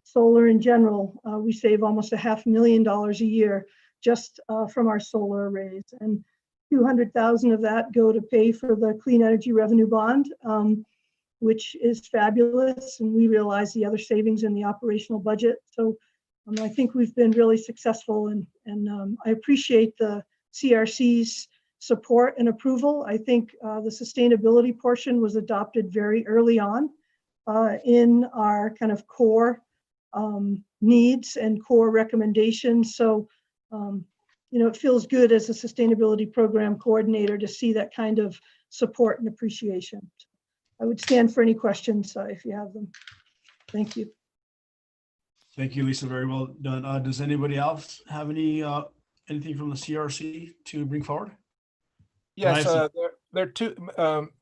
Solar in general, we save almost $500,000 a year just from our solar arrays, and 200,000 of that go to pay for the clean energy revenue bond, which is fabulous, and we realize the other savings in the operational budget. So I think we've been really successful, and I appreciate the CRC's support and approval. I think the sustainability portion was adopted very early on in our kind of core needs and core recommendations. So, it feels good as a sustainability program coordinator to see that kind of support and appreciation. I would stand for any questions if you have them. Thank you. Thank you, Lisa. Very well done. Does anybody else have anything from the CRC to bring forward? Yes, there are two,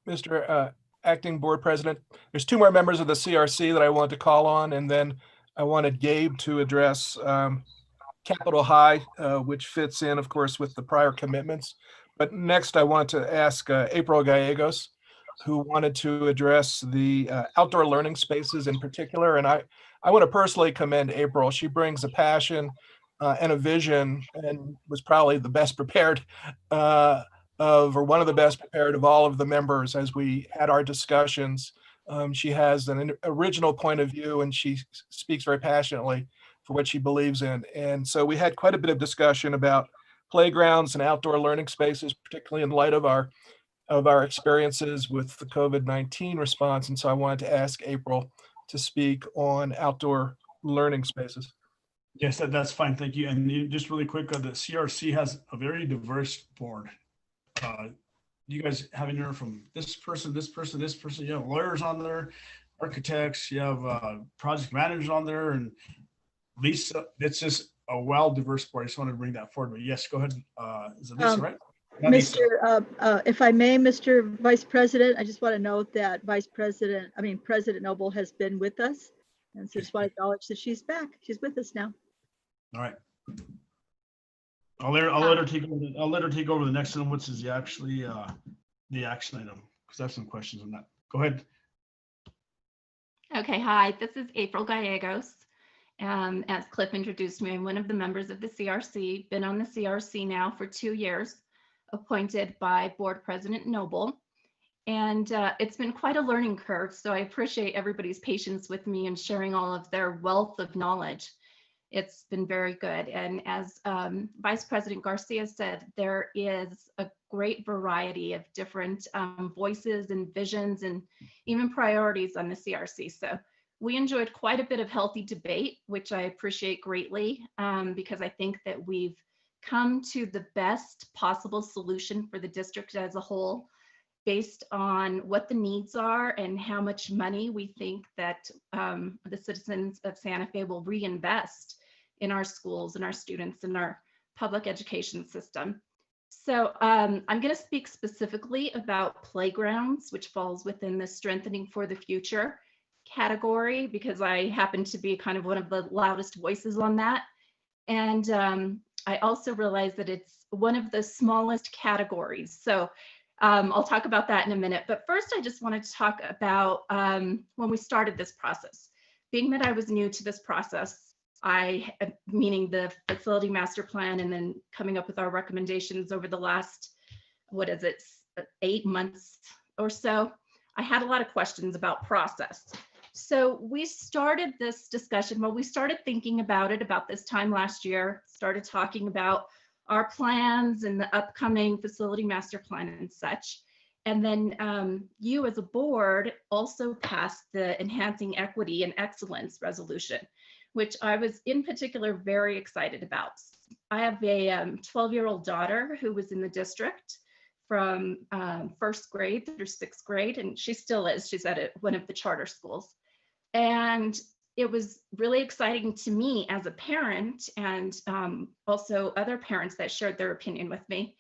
Mr. Acting Board President. There's two more members of the CRC that I want to call on, and then I wanted Gabe to address Capitol High, which fits in, of course, with the prior commitments. But next, I want to ask April Gallegos, who wanted to address the outdoor learning spaces in particular. And I want to personally commend April. She brings a passion and a vision, and was probably the best prepared or one of the best prepared of all of the members as we had our discussions. She has an original point of view, and she speaks very passionately for what she believes in. And so we had quite a bit of discussion about playgrounds and outdoor learning spaces, particularly in light of our experiences with the COVID-19 response. And so I wanted to ask April to speak on outdoor learning spaces. Yes, that's fine. Thank you. And just really quick, the CRC has a very diverse board. You guys haven't heard from this person, this person, this person. You have lawyers on there, architects, you have project managers on there, and Lisa. It's just a well-diverse board. I just wanted to bring that forward. But yes, go ahead. Is it Lisa, right? Not Lisa. If I may, Mr. Vice President, I just want to note that President Noble has been with us. And so just want to acknowledge that she's back. She's with us now. All right. I'll let her take over the next one, which is the action item, because I have some questions on that. Go ahead. Okay, hi, this is April Gallegos. As Cliff introduced me, I'm one of the members of the CRC, been on the CRC now for 2 years, appointed by Board President Noble. And it's been quite a learning curve, so I appreciate everybody's patience with me and sharing all of their wealth of knowledge. It's been very good. And as Vice President Garcia said, there is a great variety of different voices and visions and even priorities on the CRC. So we enjoyed quite a bit of healthy debate, which I appreciate greatly, because I think that we've come to the best possible solution for the district as a whole, based on what the needs are and how much money we think that the citizens of Santa Fe will reinvest in our schools and our students and our public education system. So I'm going to speak specifically about playgrounds, which falls within the Strengthening for the Future category, because I happen to be kind of one of the loudest voices on that. And I also realize that it's one of the smallest categories. So I'll talk about that in a minute. But first, I just wanted to talk about when we started this process. Being that I was new to this process, meaning the facility master plan, and then coming up with our recommendations over the last, 8 months or so, I had a lot of questions about process. So we started this discussion, we started thinking about it about this time last year, started talking about our plans and the upcoming facility master plan and such. And then you as a board also passed the Enhancing Equity and Excellence resolution, which I was in particular very excited about. I have a 12-year-old daughter who was in the district from 1st grade through 6th grade, and she still is. She's at one of the charter schools. And it was really exciting to me as a parent, and also other parents that shared their opinion with me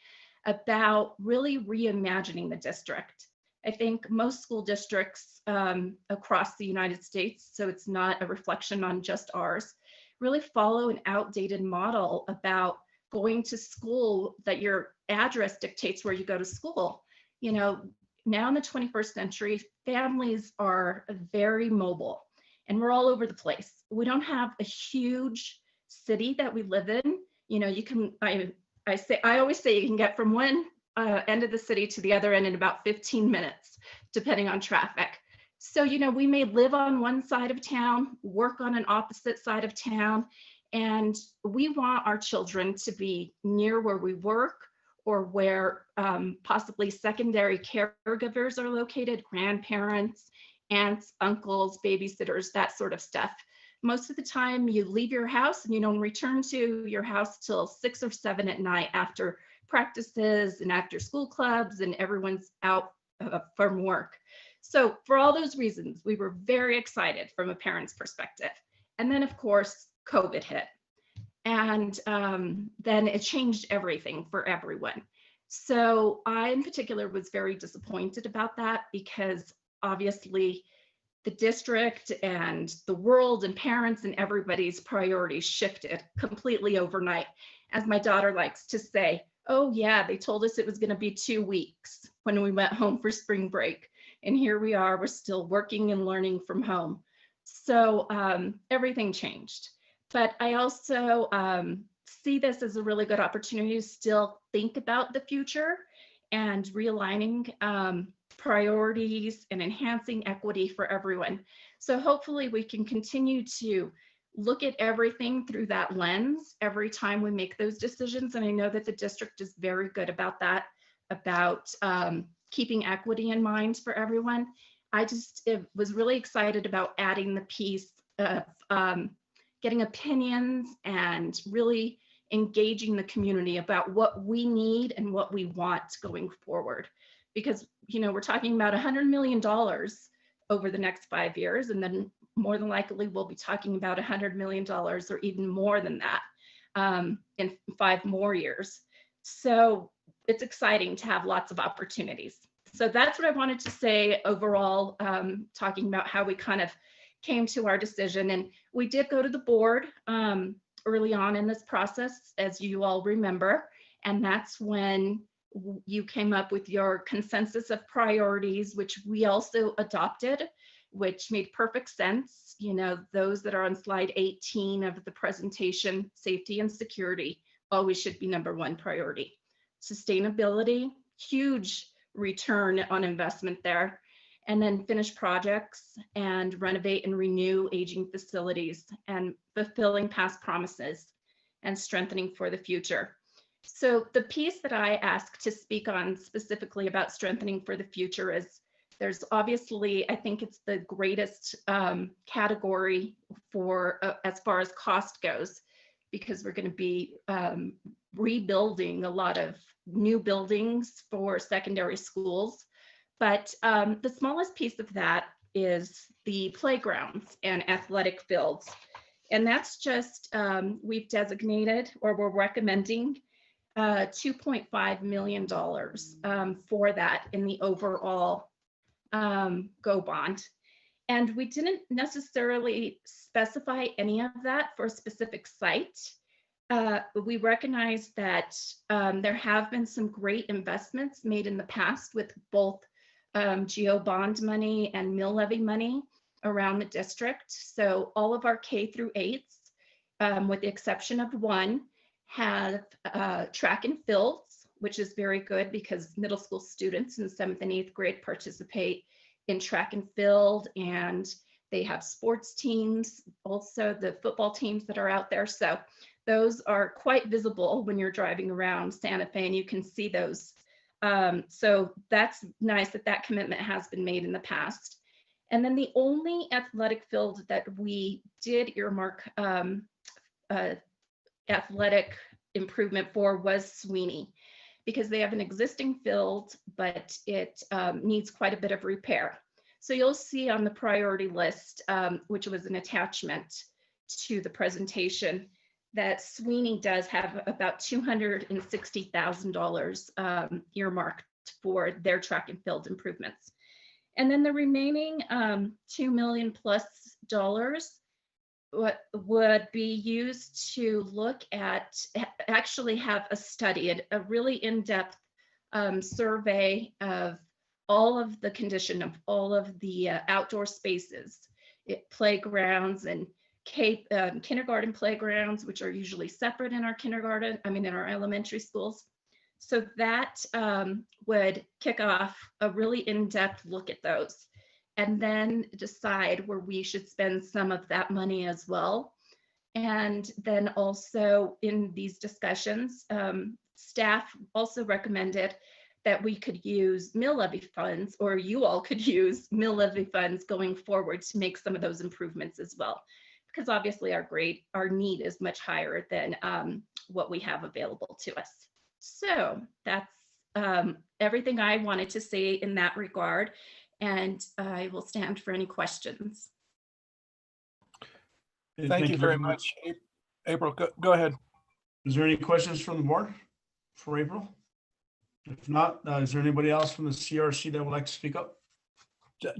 about really reimagining the district. I think most school districts across the United States, so it's not a reflection on just ours, really follow an outdated model about going to school, that your address dictates where you go to school. You know, now in the 21st century, families are very mobile and we're all over the place. We don't have a huge city that we live in. You know, you can, I always say you can get from one end of the city to the other end in about 15 minutes, depending on traffic. So, you know, we may live on one side of town, work on an opposite side of town, and we want our children to be near where we work or where possibly secondary caregivers are located, grandparents, aunts, uncles, babysitters, that sort of stuff. Most of the time you leave your house and you don't return to your house till 6 or 7 at night after practices and after school clubs and everyone's out from work. So for all those reasons, we were very excited from a parent's perspective. And then of course, COVID hit. And then it changed everything for everyone. So I in particular was very disappointed about that, because obviously the district and the world and parents and everybody's priorities shifted completely overnight. As my daughter likes to say, oh yeah, they told us it was going to be 2 weeks when we went home for spring break. And here we are, we're still working and learning from home. So everything changed. But I also see this as a really good opportunity to still think about the future and realigning priorities and enhancing equity for everyone. So hopefully we can continue to look at everything through that lens every time we make those decisions. And I know that the district is very good about that, about keeping equity in mind for everyone. I just was really excited about adding the piece of getting opinions and really engaging the community about what we need and what we want going forward. Because, you know, we're talking about $100 million over the next 5 years, and then more than likely we'll be talking about $100 million or even more than that in 5 more years. So it's exciting to have lots of opportunities. So that's what I wanted to say overall, talking about how we kind of came to our decision. And we did go to the board early on in this process, as you all remember, and that's when you came up with your consensus of priorities, which we also adopted, which made perfect sense. You know, those that are on slide 18 of the presentation, safety and security always should be #1 priority. Sustainability, huge return on investment there. And then finish projects and renovate and renew aging facilities and fulfilling past promises and strengthening for the future. So the piece that I asked to speak on specifically about strengthening for the future is there's obviously, I think it's the greatest category for as far as cost goes, because we're going to be rebuilding a lot of new buildings for secondary schools. But the smallest piece of that is the playgrounds and athletic fields. And that's just, we've designated, or we're recommending $2.5 million for that in the overall GO bond. And we didn't necessarily specify any of that for a specific site. We recognize that there have been some great investments made in the past with both GO bond money and mill levy money around the district. So all of our K through 8s, with the exception of one, have track and fields, which is very good because middle school students in 7th and 8th grade participate in track and field, and they have sports teams, also the football teams that are out there. So those are quite visible when you're driving around Santa Fe, and you can see those. So that's nice that that commitment has been made in the past. And then the only athletic field that we did earmark athletic improvement for was Sweeney, because they have an existing field, but it needs quite a bit of repair. So you'll see on the priority list, which was an attachment to the presentation, that Sweeney does have about $260,000 earmarked for their track and field improvements. And then the remaining $2 million plus would be used to look at, actually have a study, a really in-depth survey of all of the condition of all of the outdoor spaces, playgrounds and kindergarten playgrounds, which are usually separate in our in our elementary schools. So that would kick off a really in-depth look at those, and then decide where we should spend some of that money as well. And then also in these discussions, staff also recommended that we could use mill levy funds, or you all could use mill levy funds going forward to make some of those improvements as well. Because obviously our need is much higher than what we have available to us. So that's everything I wanted to say in that regard. And I will stand for any questions. Thank you very much. April, go ahead. Is there any questions from the board for April? If not, is there anybody else from the CRC that would like to speak up?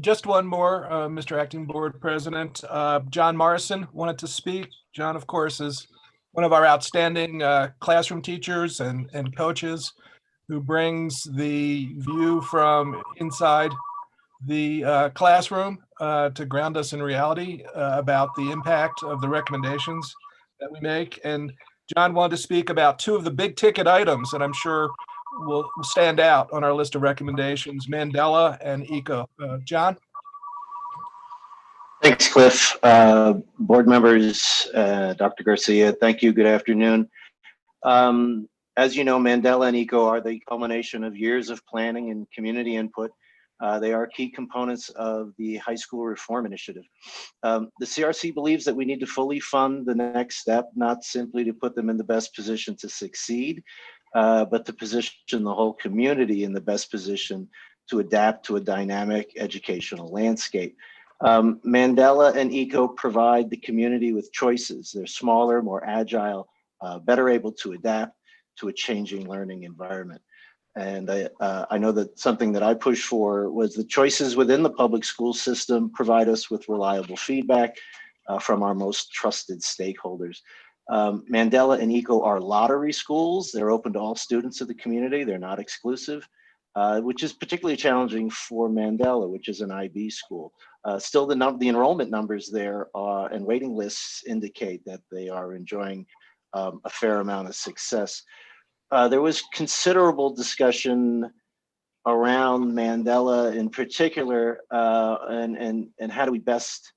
Just one more, Mr. Acting Board President. John Morrison wanted to speak. John, of course, is one of our outstanding classroom teachers and coaches who brings the view from inside the classroom to ground us in reality about the impact of the recommendations that we make. And John wanted to speak about two of the big ticket items that I'm sure will stand out on our list of recommendations, Mandela and ECO. John? Thanks, Cliff. Board members, Dr. Garcia, thank you. Good afternoon. As you know, Mandela and ECO are the culmination of years of planning and community input. They are key components of the high school reform initiative. The CRC believes that we need to fully fund the next step, not simply to put them in the best position to succeed, but to position the whole community in the best position to adapt to a dynamic educational landscape. Mandela and ECO provide the community with choices. They're smaller, more agile, better able to adapt to a changing learning environment. And I know that something that I pushed for was the choices within the public school system provide us with reliable feedback from our most trusted stakeholders. Mandela and ECO are lottery schools. They're open to all students of the community. They're not exclusive, which is particularly challenging for Mandela, which is an IB school. Still, the enrollment numbers there and waiting lists indicate that they are enjoying a fair amount of success. There was considerable discussion around Mandela in particular, and how do we best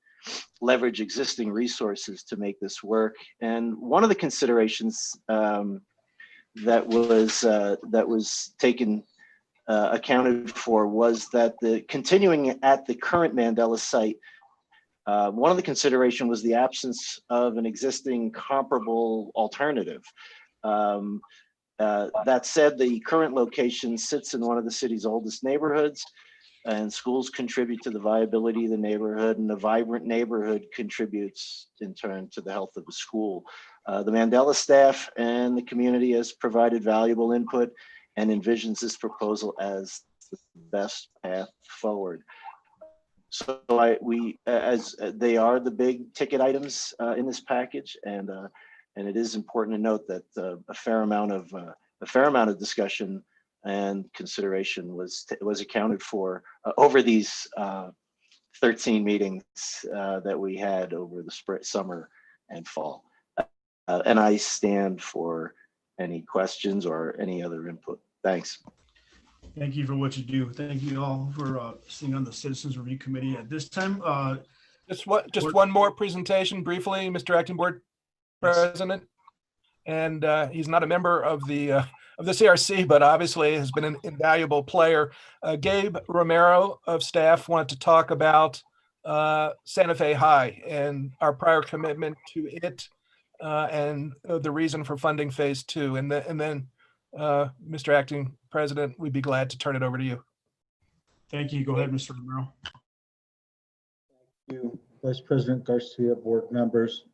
leverage existing resources to make this work. And one of the considerations that was taken accounted for was that the continuing at the current Mandela site, one of the consideration was the absence of an existing comparable alternative. That said, the current location sits in one of the city's oldest neighborhoods, and schools contribute to the viability of the neighborhood, and a vibrant neighborhood contributes in turn to the health of the school. The Mandela staff and the community has provided valuable input and envisions this proposal as the best path forward. So as they are the big ticket items in this package, and it is important to note that a fair amount of discussion and consideration was accounted for over these 13 meetings that we had over the spring, summer, and fall. And I stand for any questions or any other input. Thanks. Thank you for what you do. Thank you all for sitting on the Citizens Review Committee at this time. Just one more presentation briefly, Mr. Acting Board President. And he's not a member of the CRC, but obviously has been an invaluable player. Gabe Romero of staff wanted to talk about Santa Fe High and our prior commitment to it, and the reason for funding phase 2. And then Mr. Acting President, we'd be glad to turn it over to you. Thank you. Go ahead, Mr. Romero. Thank you, Vice President Garcia, board members.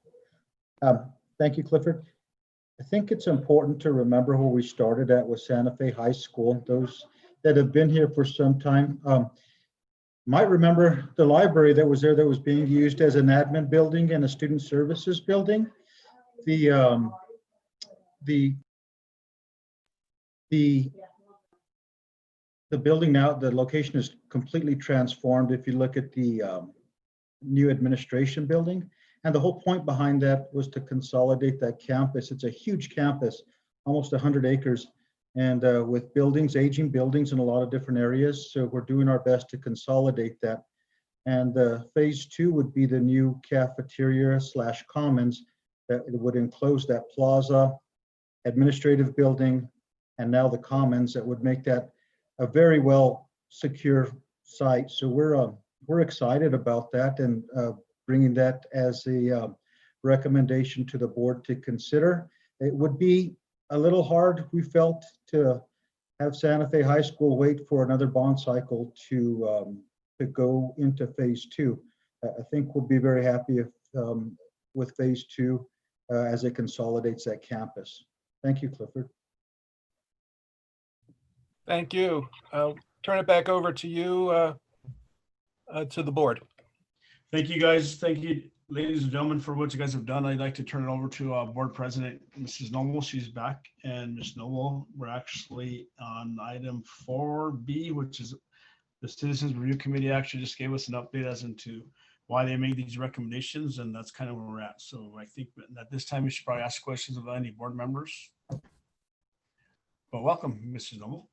Thank you, Clifford. I think it's important to remember where we started at with Santa Fe High School. Those that have been here for some time might remember the library that was there that was being used as an admin building and a student services building. The building now, the location is completely transformed. If you look at the new administration building, and the whole point behind that was to consolidate that campus. It's a huge campus, almost 100 acres, and with buildings, aging buildings in a lot of different areas. So we're doing our best to consolidate that. And phase 2 would be the new cafeteria / commons that would enclose that plaza, administrative building, and now the commons that would make that a very well secure site. So we're excited about that and bringing that as a recommendation to the board to consider. It would be a little hard, we felt, to have Santa Fe High School wait for another bond cycle to go into phase 2. I think we'll be very happy if, with phase 2 as it consolidates that campus. Thank you, Clifford. Thank you. I'll turn it back over to you, to the board. Thank you, guys. Thank you, ladies and gentlemen, for what you guys have done. I'd like to turn it over to Board President, Mrs. Noble. She's back. And Ms. Noble, we're actually on item 4B, which is the Citizens Review Committee actually just gave us an update as into why they made these recommendations, and that's kind of where we're at. So I think at this time, we should probably ask questions of any board members. But welcome, Mrs. Noble.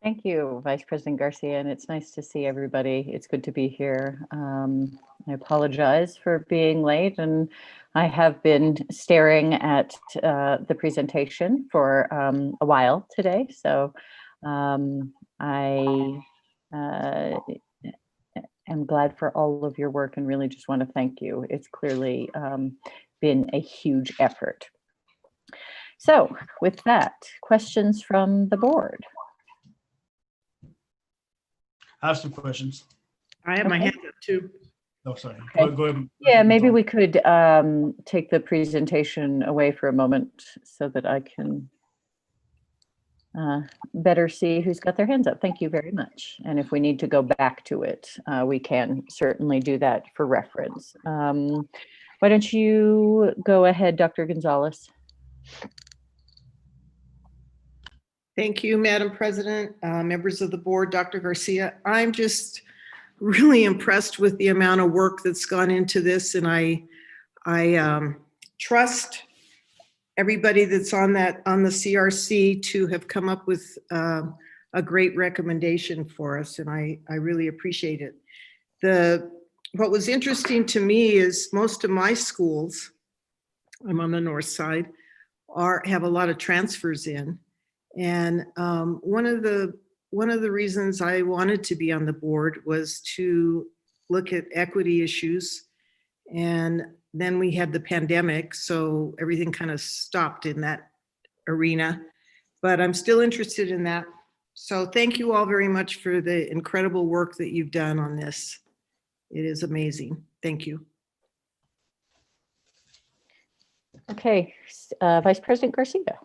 Thank you, Vice President Garcia, and it's nice to see everybody. It's good to be here. I apologize for being late, and I have been staring at the presentation for a while today. So I am glad for all of your work and really just want to thank you. It's clearly been a huge effort. So with that, questions from the board? I have some questions. I have my hand up too. Oh, sorry. Okay. Go ahead. Yeah, maybe we could take the presentation away for a moment so that I can better see who's got their hands up. Thank you very much. And if we need to go back to it, we can certainly do that for reference. Why don't you go ahead, Dr. Gonzalez? Thank you, Madam President, members of the board, Dr. Garcia. I'm just really impressed with the amount of work that's gone into this, and I trust everybody that's on the CRC to have come up with a great recommendation for us, and I really appreciate it. What was interesting to me is most of my schools, I'm on the north side, have a lot of transfers in. And one of the reasons I wanted to be on the board was to look at equity issues. And then we had the pandemic, so everything kind of stopped in that arena. But I'm still interested in that. So thank you all very much for the incredible work that you've done on this. It is amazing. Thank you. Okay, Vice President Garcia.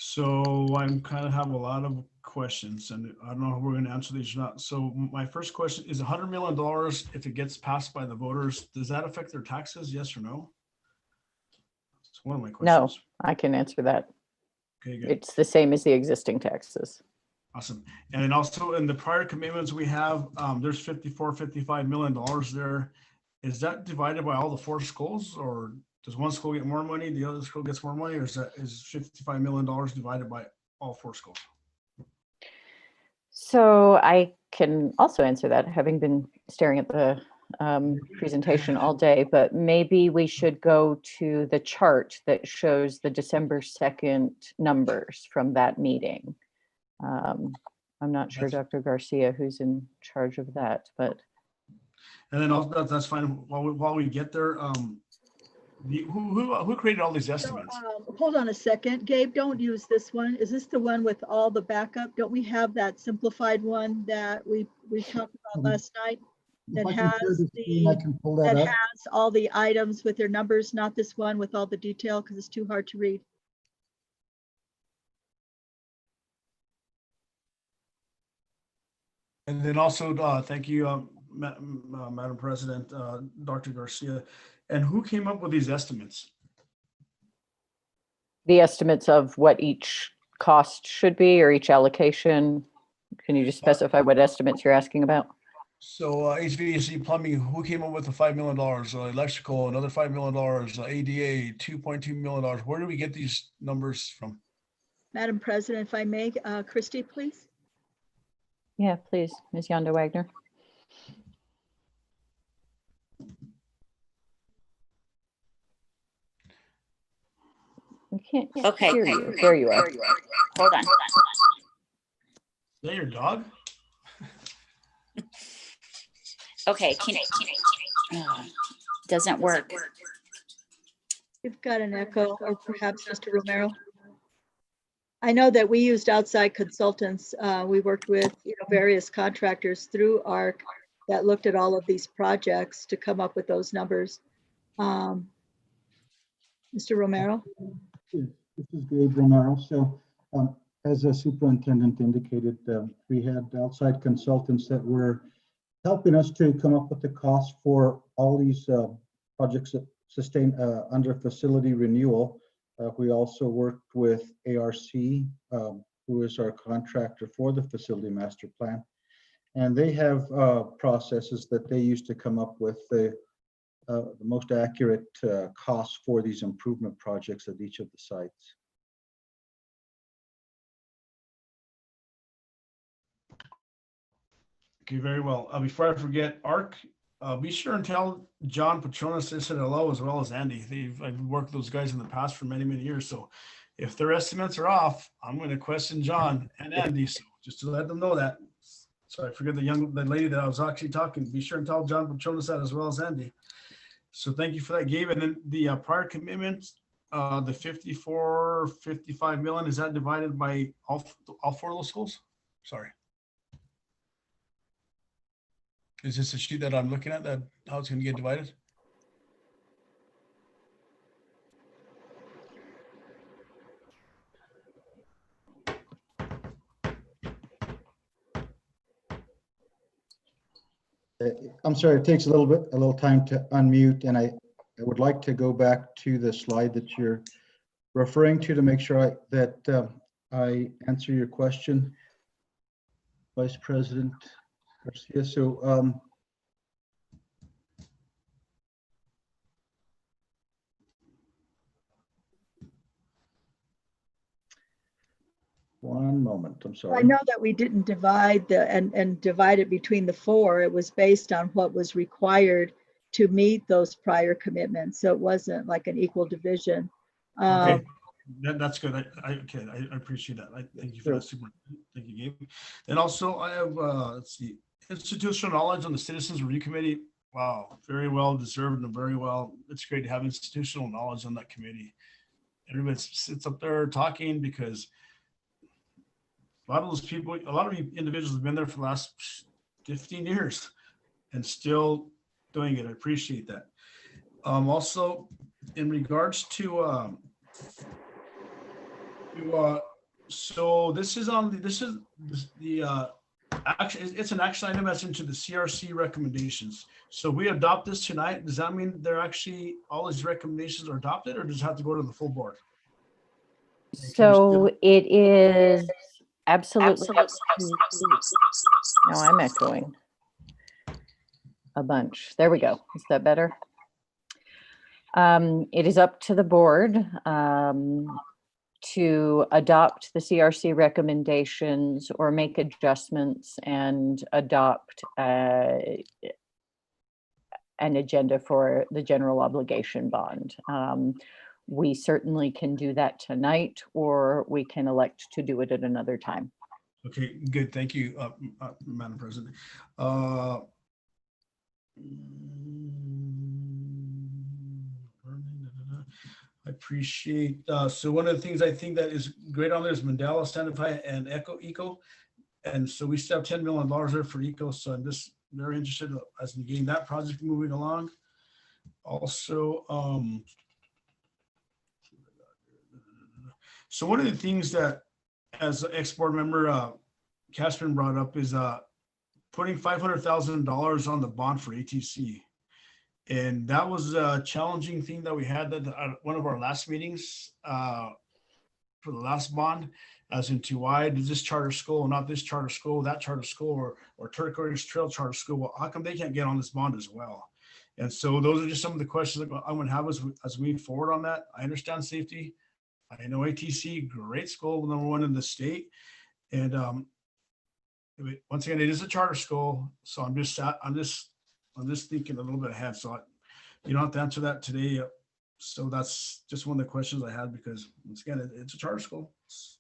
So I'm kind of have a lot of questions, and I don't know if we're going to answer these or not. So my first question is $100 million, if it gets passed by the voters, does that affect their taxes? Yes or no? It's one of my questions. No, I can answer that. Okay, good. It's the same as the existing taxes. Awesome. And then also in the prior commitments we have, there's $55 million there. Is that divided by all the 4 schools, or does one school get more money, the other school gets more money, or is $55 million divided by all 4 schools? So I can also answer that, having been staring at the presentation all day, but maybe we should go to the chart that shows the December 2nd numbers from that meeting. I'm not sure, Dr. Garcia, who's in charge of that, but. And then also, that's fine. While we get there, who created all these estimates? So, hold on a second, Gabe, don't use this one. Is this the one with all the backup? Don't we have that simplified one that we talked about last night? That has all the items with their numbers, not this one with all the detail, because it's too hard to read. And then also, thank you, Madam President, Dr. Garcia. And who came up with these estimates? The estimates of what each cost should be or each allocation. Can you just specify what estimates you're asking about? So HVAC plumbing, who came up with the $5 million? Electrical, another $5 million. ADA, $2.2 million. Where do we get these numbers from? Madam President, if I may, Christie, please. Yeah, please, Ms. Yonda Wagner. We can't Okay. hear you. There you are. Hold on. Is that your dog? Okay, doesn't work. You've got an echo, or perhaps Mr. Romero. I know that we used outside consultants. We worked with various contractors through ARC that looked at all of these projects to come up with those numbers. Mr. Romero? This is Gabe Romero. So as the superintendent indicated, we had outside consultants that were helping us to come up with the cost for all these projects that sustain under facility renewal. We also worked with ARC, who is our contractor for the facility master plan. And they have processes that they use to come up with the most accurate costs for these improvement projects at each of the sites. Okay, very well. Before I forget, ARC, be sure and tell John Petronas I said hello, as well as Andy. I've worked with those guys in the past for many, many years. So if their estimates are off, I'm going to question John and Andy. So just to let them know that. So I forget the lady that I was actually talking. Be sure and tell John Petronas that, as well as Andy. So thank you for that, Gabe. And then the prior commitments, the 55 million, is that divided by all four of those schools? Sorry. Is this a sheet that I'm looking at, that how it's going to get divided? I'm sorry, it takes a little time to unmute, and I would like to go back to the slide that you're referring to make sure that I answer your question, Vice President Garcia. So one moment, I'm sorry. I know that we didn't divide and divide it between the four. It was based on what was required to meet those prior commitments. So it wasn't like an equal division. Okay, that's good. I appreciate that. Thank you for that. Super. Thank you, Gabe. And also I have, let's see, institutional knowledge on the Citizens Review Committee. Wow, very well deserved and very well. It's great to have institutional knowledge on that committee. Everybody sits up there talking, because a lot of those people, a lot of individuals have been there for the last 15 years and still doing it. I appreciate that. Also, in regards to, so this is the action. It's an action item that's into the CRC recommendations. So we adopt this tonight. Does that mean they're actually, all these recommendations are adopted, or does it have to go to the full board? So it is absolutely. No, I'm echoing a bunch. There we go. Is that better? It is up to the board to adopt the CRC recommendations or make adjustments and adopt an agenda for the general obligation bond. We certainly can do that tonight, or we can elect to do it at another time. Okay, good. Thank you, Madam President. I appreciate, so one of the things I think that is great on there is Mandela, Standify, and Eco. And so we still have $10 million there for Eco. So I'm just very interested as in getting that project moving along. Also, so one of the things that, as an ex-board member, Cashman brought up is putting $500,000 on the bond for ATC. And that was a challenging thing that we had at one of our last meetings for the last bond, as into why does this charter school, not this charter school, that charter school, or Turquoise Trail Charter School, well, how come they can't get on this bond as well? And so those are just some of the questions that I'm going to have as we move forward on that. I understand safety. I know ATC, great school, #1 in the state. And once again, it is a charter school. So I'm just thinking a little bit ahead. So you don't have to answer that today. So that's just one of the questions I had, because once again, it's a charter school. It's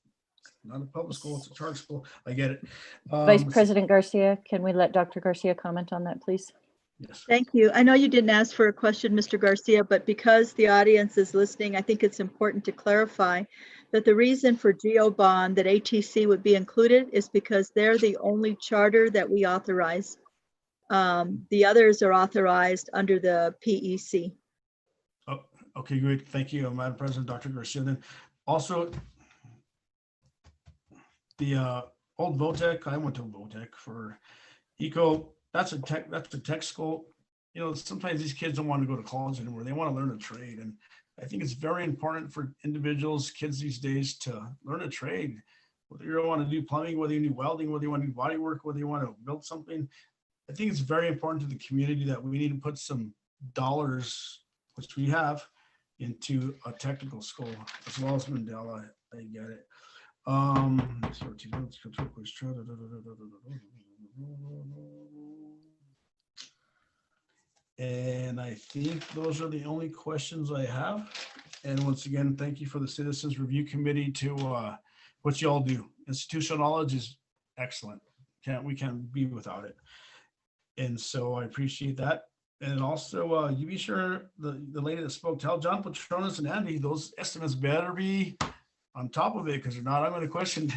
not a public school, it's a charter school. I get it. Vice President Garcia, can we let Dr. Garcia comment on that, please? Yes. Thank you. I know you didn't ask for a question, Mr. Garcia, but because the audience is listening, I think it's important to clarify that the reason for GeoBond that ATC would be included is because they're the only charter that we authorize. The others are authorized under the PEC. Oh, okay, great. Thank you, Madam President, Dr. Garcia. Then also the old VOTEC, I went to VOTEC for eco. That's a tech school. You know, sometimes these kids don't want to go to college anymore. They want to learn a trade. And I think it's very important for individuals, kids these days, to learn a trade. Whether you want to do plumbing, whether you do welding, whether you want to do body work, whether you want to build something. I think it's very important to the community that we need to put some dollars, which we have, into a technical school, as well as Mandela. I get it. And I think those are the only questions I have. And once again, thank you for the Citizens Review Committee to what you all do. Institutional knowledge is excellent. We can't be without it. And so I appreciate that. And also, you be sure the lady that spoke, tell John Patronis and Andy, those estimates better be on top of it, because if not, I'm going to question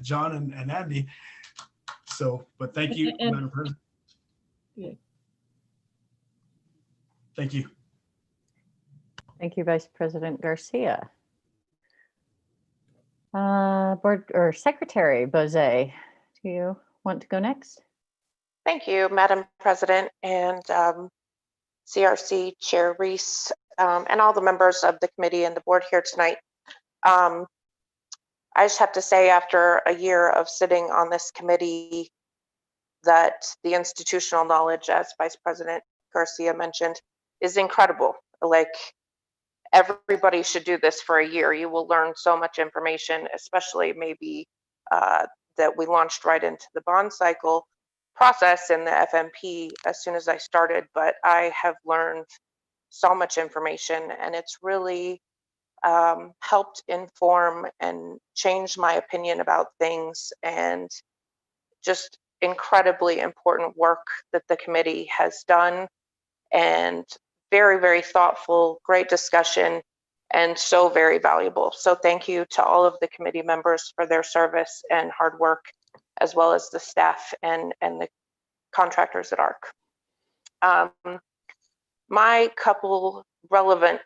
John and Andy. So, but thank you, Madam President. Yeah. Thank you. Thank you, Vice President Garcia. Board or Secretary Boze, do you want to go next? Thank you, Madam President, and CRC Chair Reese, and all the members of the committee and the board here tonight. I just have to say, after a year of sitting on this committee, that the institutional knowledge, as Vice President Garcia mentioned, is incredible. Like, everybody should do this for a year. You will learn so much information, especially maybe that we launched right into the bond cycle process in the FMP as soon as I started, but I have learned so much information, and it's really helped inform and change my opinion about things, and just incredibly important work that the committee has done, and very, very thoughtful, great discussion, and so very valuable. So thank you to all of the committee members for their service and hard work, as well as the staff and the contractors at ARC. My couple relevant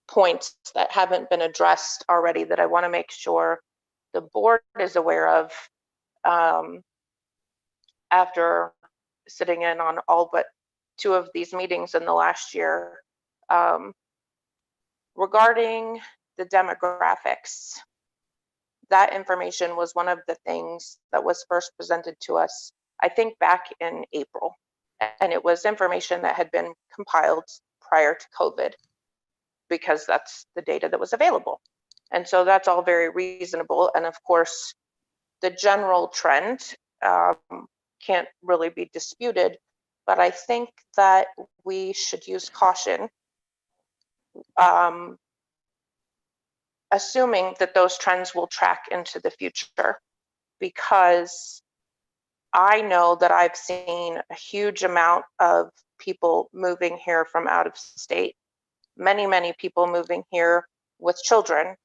points that haven't been addressed already that I want to make sure the board is aware of, after sitting in on all but 2 of these meetings in the last year, regarding the demographics. That information was one of the things that was first presented to us, I think, back in April. And it was information that had been compiled prior to COVID, because that's the data that was available. And so that's all very reasonable. And of course, the general trend can't really be disputed, but I think that we should use caution, assuming that those trends will track into the future, because I know that I've seen a huge amount of people moving here from out of state, many, many people moving here with children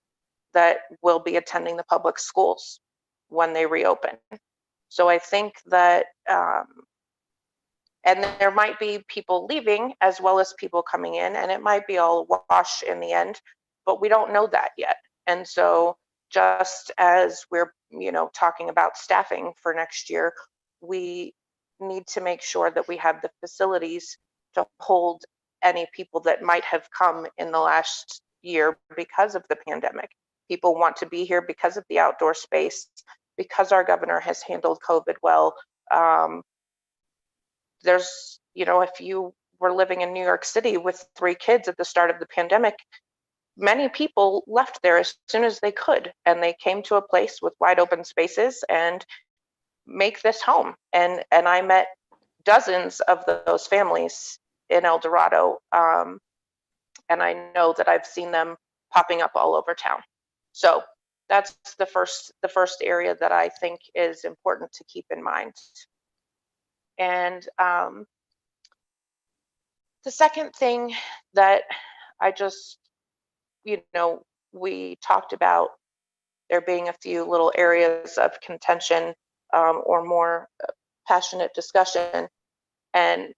that will be attending the public schools when they reopen. So I think that, and there might be people leaving as well as people coming in, and it might be all a wash in the end, but we don't know that yet. And so just as we're, talking about staffing for next year, we need to make sure that we have the facilities to hold any people that might have come in the last year because of the pandemic. People want to be here because of the outdoor space, because our governor has handled COVID well. There's, if you were living in New York City with 3 kids at the start of the pandemic, many people left there as soon as they could, and they came to a place with wide open spaces and make this home. And I met dozens of those families in El Dorado, and I know that I've seen them popping up all over town. So that's the first area that I think is important to keep in mind. And the second thing that I just, we talked about there being a few little areas of contention or more passionate discussion. And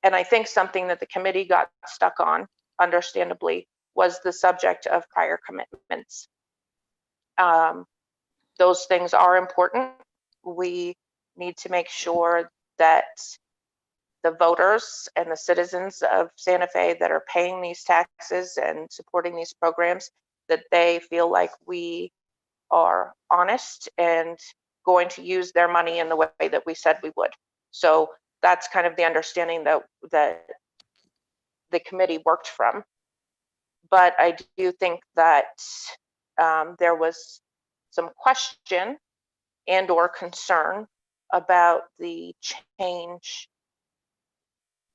I think something that the committee got stuck on, understandably, was the subject of prior commitments. Those things are important. We need to make sure that the voters and the citizens of Santa Fe that are paying these taxes and supporting these programs, that they feel like we are honest and going to use their money in the way that we said we would. So that's kind of the understanding that the committee worked from. But I do think that there was some question and or concern about the change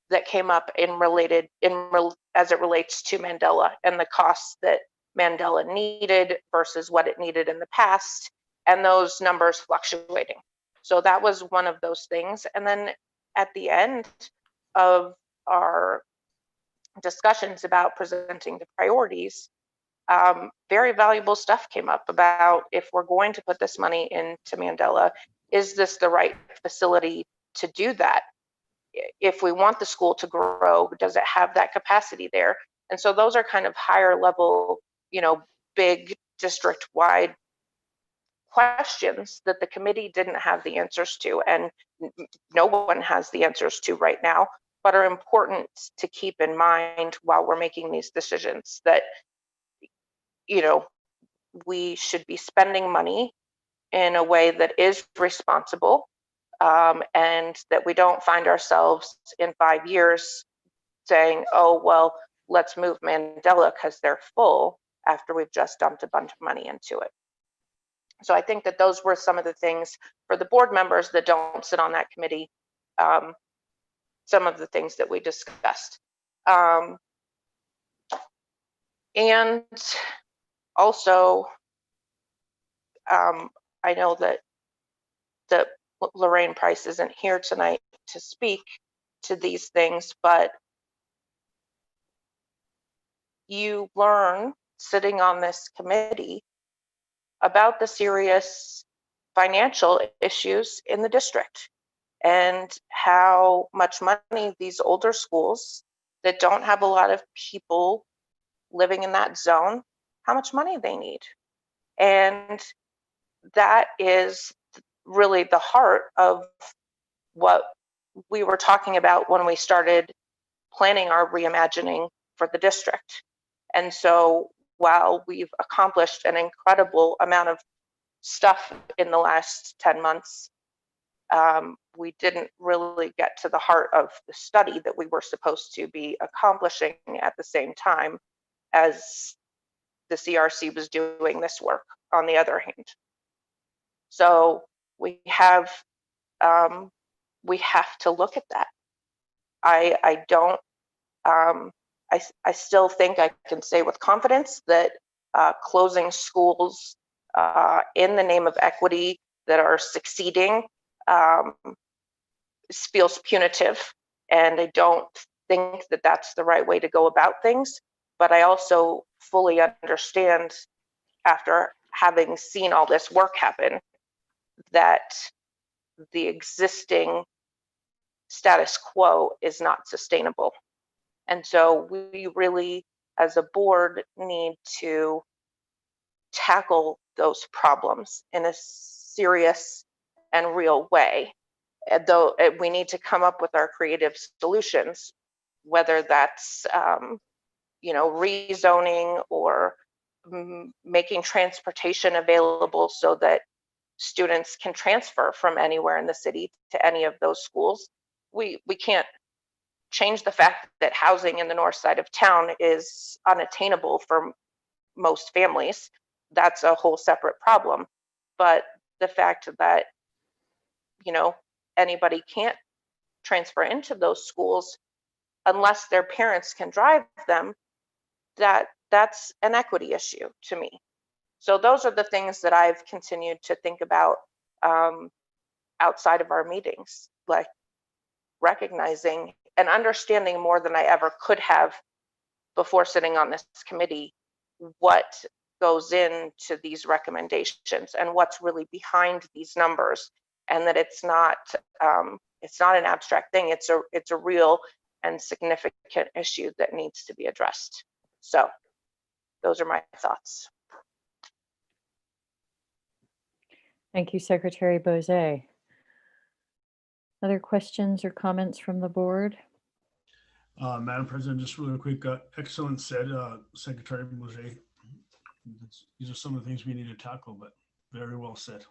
that came up as it relates to Mandela and the costs that Mandela needed versus what it needed in the past, and those numbers fluctuating. So that was one of those things. And then at the end of our discussions about presenting the priorities, very valuable stuff came up about, if we're going to put this money into Mandela, is this the right facility to do that? If we want the school to grow, does it have that capacity there? And so those are kind of higher level, big district-wide questions that the committee didn't have the answers to, and no one has the answers to right now, but are important to keep in mind while we're making these decisions, that we should be spending money in a way that is responsible, and that we don't find ourselves in 5 years saying, oh, well, let's move Mandela because they're full, after we've just dumped a bunch of money into it. So I think that those were some of the things for the board members that don't sit on that committee, some of the things that we discussed. And also, I know that Lorraine Price isn't here tonight to speak to these things, but you learn sitting on this committee about the serious financial issues in the district and how much money these older schools that don't have a lot of people living in that zone, how much money they need. And that is really the heart of what we were talking about when we started planning our reimagining for the district. And so while we've accomplished an incredible amount of stuff in the last 10 months, we didn't really get to the heart of the study that we were supposed to be accomplishing at the same time as the CRC was doing this work, on the other hand. So we have to look at that. I don't, I still think I can say with confidence that closing schools in the name of equity that are succeeding feels punitive, and I don't think that that's the right way to go about things. But I also fully understand, after having seen all this work happen, that the existing status quo is not sustainable. And so we really, as a board, need to tackle those problems in a serious and real way. though we need to come up with our creative solutions, whether that's rezoning or making transportation available so that students can transfer from anywhere in the city to any of those schools. We can't change the fact that housing in the north side of town is unattainable for most families. That's a whole separate problem. But the fact that anybody can't transfer into those schools unless their parents can drive them, that's an equity issue to me. So those are the things that I've continued to think about outside of our meetings, like recognizing and understanding more than I ever could have before sitting on this committee what goes into these recommendations and what's really behind these numbers, and that it's not an abstract thing. It's a real and significant issue that needs to be addressed. So those are my thoughts. Thank you, Secretary Bozé. Other questions or comments from the board? Madam President, just really quick, excellent said, Secretary Bozé. These are some of the things we need to tackle, but very well said.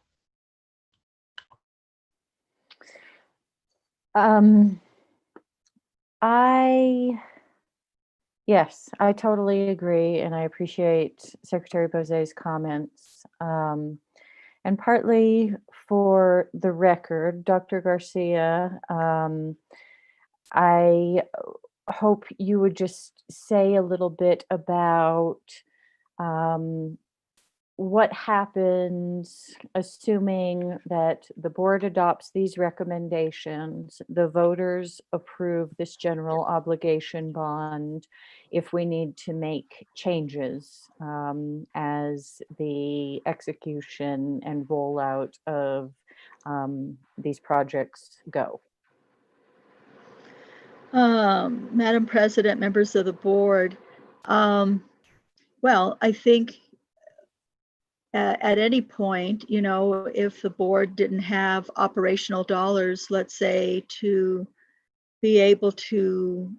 Yes, I totally agree, and I appreciate Secretary Bozé's comments. And partly for the record, Dr. Garcia, I hope you would just say a little bit about what happens, assuming that the board adopts these recommendations, the voters approve this general obligation bond, if we need to make changes as the execution and rollout of these projects go. Madam President, members of the board, well, I think at any point, if the board didn't have operational dollars, let's say, to be able to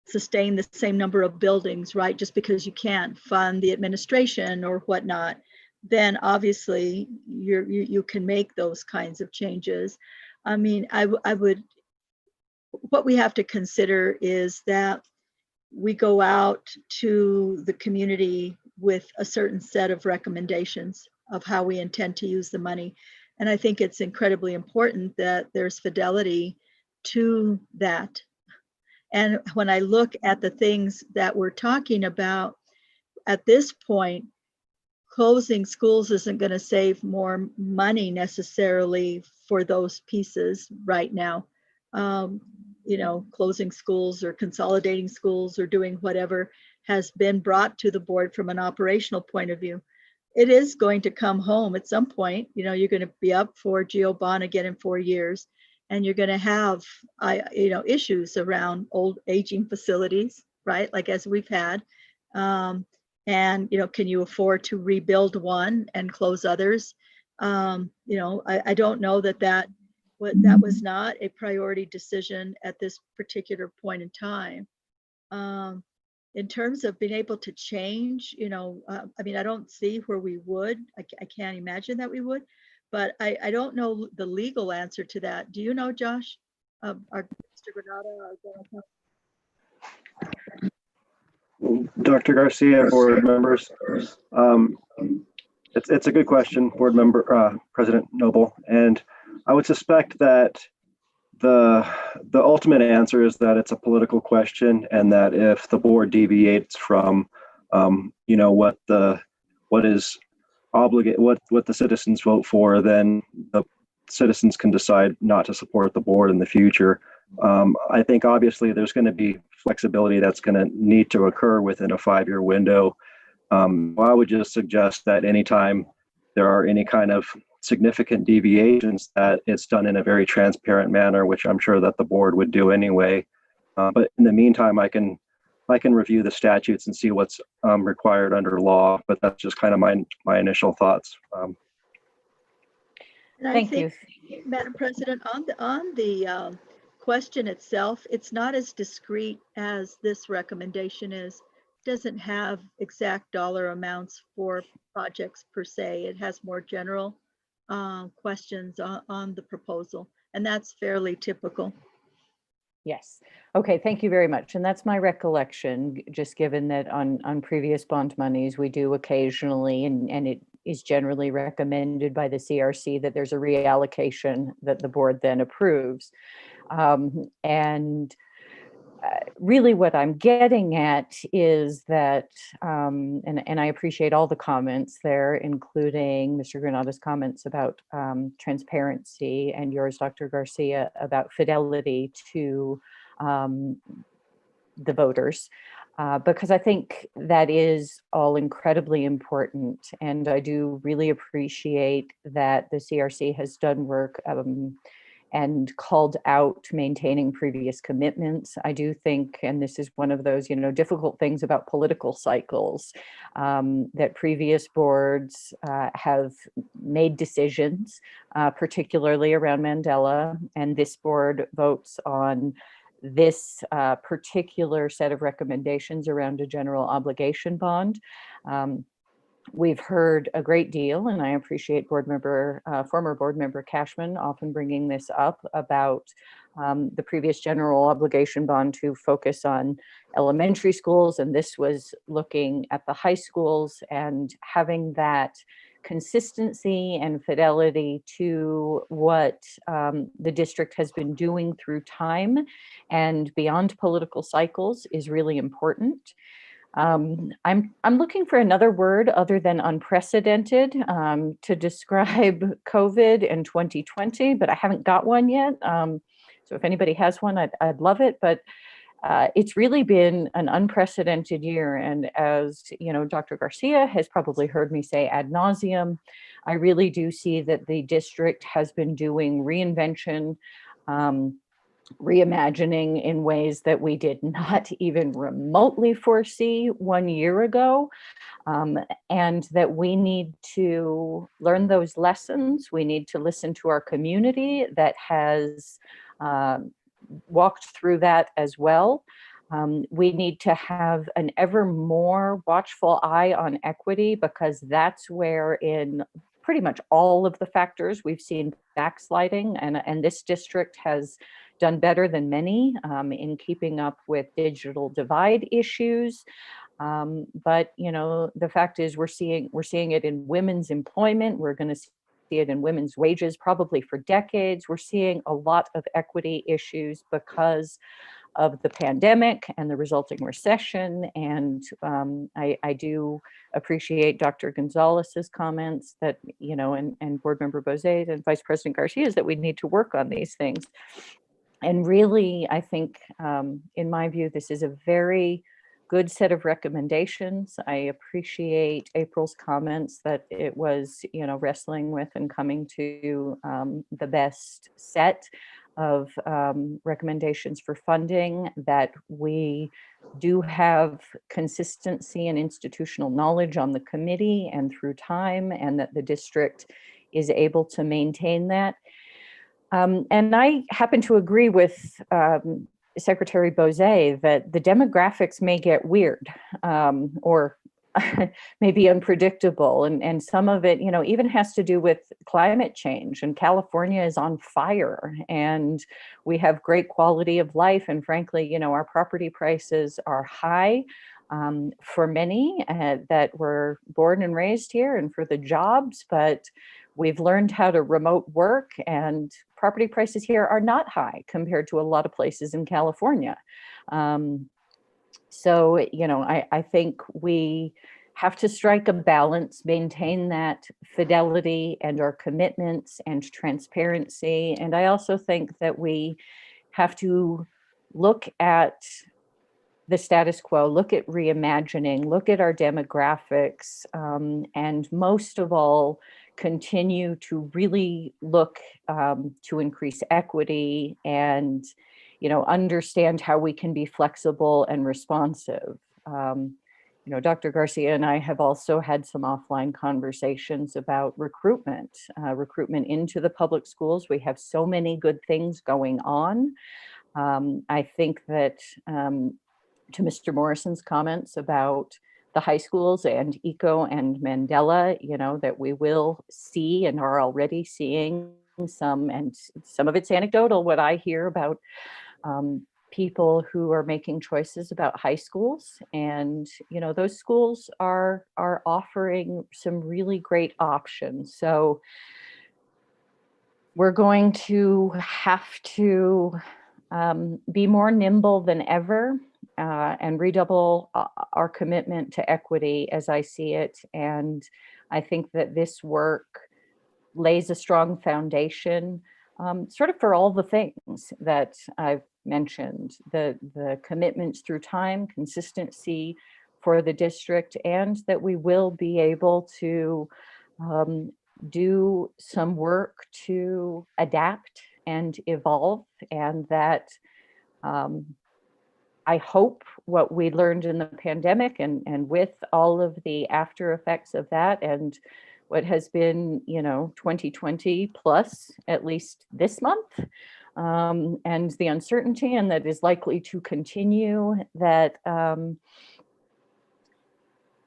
sustain the same number of buildings, right? Just because you can't fund the administration or whatnot, then obviously you can make those kinds of changes. I mean, what we have to consider is that we go out to the community with a certain set of recommendations of how we intend to use the money. And I think it's incredibly important that there's fidelity to that. And when I look at the things that we're talking about at this point, closing schools isn't going to save more money necessarily for those pieces right now. Closing schools or consolidating schools or doing whatever has been brought to the board from an operational point of view. It is going to come home at some point. You're going to be up for GO bond again in 4 years, and you're going to have, issues around old aging facilities, right? Like as we've had. And, can you afford to rebuild one and close others? I don't know that was not a priority decision at this particular point in time. In terms of being able to change, I don't see where we would. I can't imagine that we would, but I don't know the legal answer to that. Do you know, Josh? Our Mr. Granada, Dr. Garcia, board members. It's a good question, board member, President Noble, and I would suspect that the ultimate answer is that it's a political question, and that if the board deviates from what the citizens vote for, then the citizens can decide not to support the board in the future. I think obviously there's going to be flexibility that's going to need to occur within a 5-year window. I would just suggest that anytime there are any kind of significant deviations, that it's done in a very transparent manner, which I'm sure that the board would do anyway. But in the meantime, I can review the statutes and see what's required under law. But that's just kind of my initial thoughts. And I Thank think, you. Madam President, on the question itself, it's not as discrete as this recommendation is. Doesn't have exact dollar amounts for projects per se. It has more general questions on the proposal, and that's fairly typical. Yes. Okay, thank you very much. And that's my recollection, just given that on previous bond monies, we do occasionally, and it is generally recommended by the CRC that there's a reallocation that the board then approves. And really what I'm getting at is that, and I appreciate all the comments there, including Mr. Granada's comments about transparency, and yours, Dr. Garcia, about fidelity to the voters, because I think that is all incredibly important. And I do really appreciate that the CRC has done work and called out maintaining previous commitments. I do think, and this is one of those, difficult things about political cycles, that previous boards have made decisions, particularly around Mandela, and this board votes on this particular set of recommendations around a general obligation bond. We've heard a great deal, and I appreciate former board member Cashman often bringing this up about the previous general obligation bond to focus on elementary schools, and this was looking at the high schools, and having that consistency and fidelity to what the district has been doing through time and beyond political cycles is really important. I'm looking for another word other than unprecedented to describe COVID in 2020, but I haven't got one yet. So if anybody has one, I'd love it. But it's really been an unprecedented year. And as Dr. Garcia has probably heard me say ad nauseum, I really do see that the district has been doing reinvention, reimagining in ways that we did not even remotely foresee 1 year ago, and that we need to learn those lessons. We need to listen to our community that has walked through that as well. We need to have an ever more watchful eye on equity, because that's where in pretty much all of the factors we've seen backsliding, and this district has done better than many in keeping up with digital divide issues. But the fact is we're seeing it in women's employment. We're going to see it in women's wages probably for decades. We're seeing a lot of equity issues because of the pandemic and the resulting recession. And I do appreciate Dr. Gonzalez's comments that, and Board Member Bozay and Vice President Garcia's, that we need to work on these things. And really, I think, in my view, this is a very good set of recommendations. I appreciate April's comments that it was, wrestling with and coming to the best set of recommendations for funding, that we do have consistency and institutional knowledge on the committee and through time, and that the district is able to maintain that. And I happen to agree with Secretary Bozay that the demographics may get weird or maybe unpredictable. And some of it, even has to do with climate change. And California is on fire, and we have great quality of life. And frankly, our property prices are high for many that were born and raised here, and for the jobs. But we've learned how to remote work, and property prices here are not high compared to a lot of places in California. So, I think we have to strike a balance, maintain that fidelity and our commitments and transparency. And I also think that we have to look at the status quo, look at reimagining, look at our demographics, and most of all, continue to really look to increase equity and, understand how we can be flexible and responsive. Dr. Garcia and I have also had some offline conversations about recruitment into the public schools. We have so many good things going on. I think that to Mr. Morrison's comments about the high schools and ECO and Mandela, that we will see and are already seeing some, and some of it's anecdotal, what I hear about people who are making choices about high schools. And, those schools are offering some really great options. So we're going to have to be more nimble than ever and redouble our commitment to equity as I see it. And I think that this work lays a strong foundation sort of for all the things that I've mentioned, the commitments through time, consistency for the district, and that we will be able to do some work to adapt and evolve, and that I hope what we learned in the pandemic and with all of the after effects of that, and what has been, 2020 plus, at least this month, and the uncertainty, and that is likely to continue, that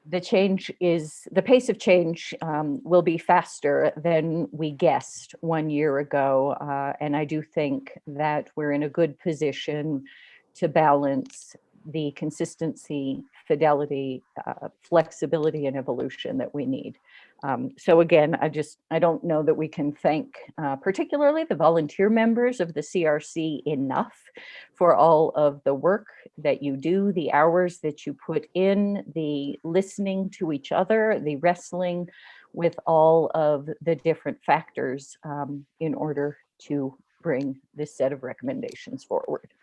the pace of change will be faster than we guessed 1 year ago. And I do think that we're in a good position to balance the consistency, fidelity, flexibility, and evolution that we need. So again, I don't know that we can thank particularly the volunteer members of the CRC enough for all of the work that you do, the hours that you put in, the listening to each other, the wrestling with all of the different factors in order to bring this set of recommendations forward.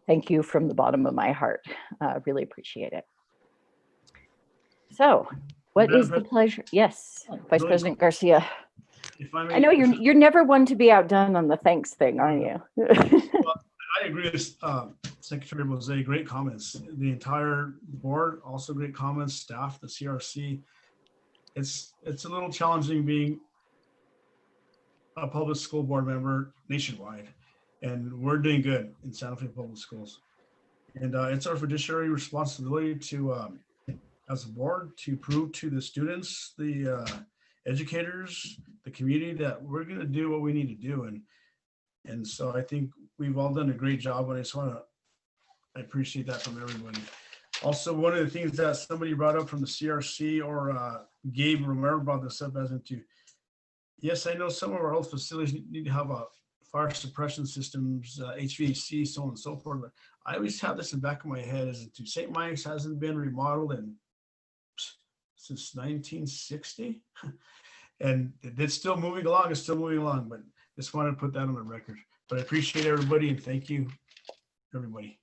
Thank you from the bottom of my heart. Really appreciate it. So, what is the pleasure? Yes, Vice President Garcia. If I may, I know you're never one to be outdone on the thanks thing, are you? Well, I agree with Secretary Mosé. Great comments. The entire board, also great comments. Staff, the CRC. It's a little challenging being a public school board member nationwide, and we're doing good in Santa Fe Public Schools. And it's our fiduciary responsibility to, as a board, to prove to the students, the educators, the community, that we're going to do what we need to do. And so I think we've all done a great job. And I appreciate that from everybody. Also, one of the things that somebody brought up from the CRC, or Gabe Romero brought this up as into, yes, I know some of our health facilities need to have a fire suppression systems, HVAC, so on and so forth. But I always have this in the back of my head as to St. Mike's hasn't been remodeled since 1960. And it's still moving along, but just wanted to put that on the record. But I appreciate everybody, and thank you, everybody.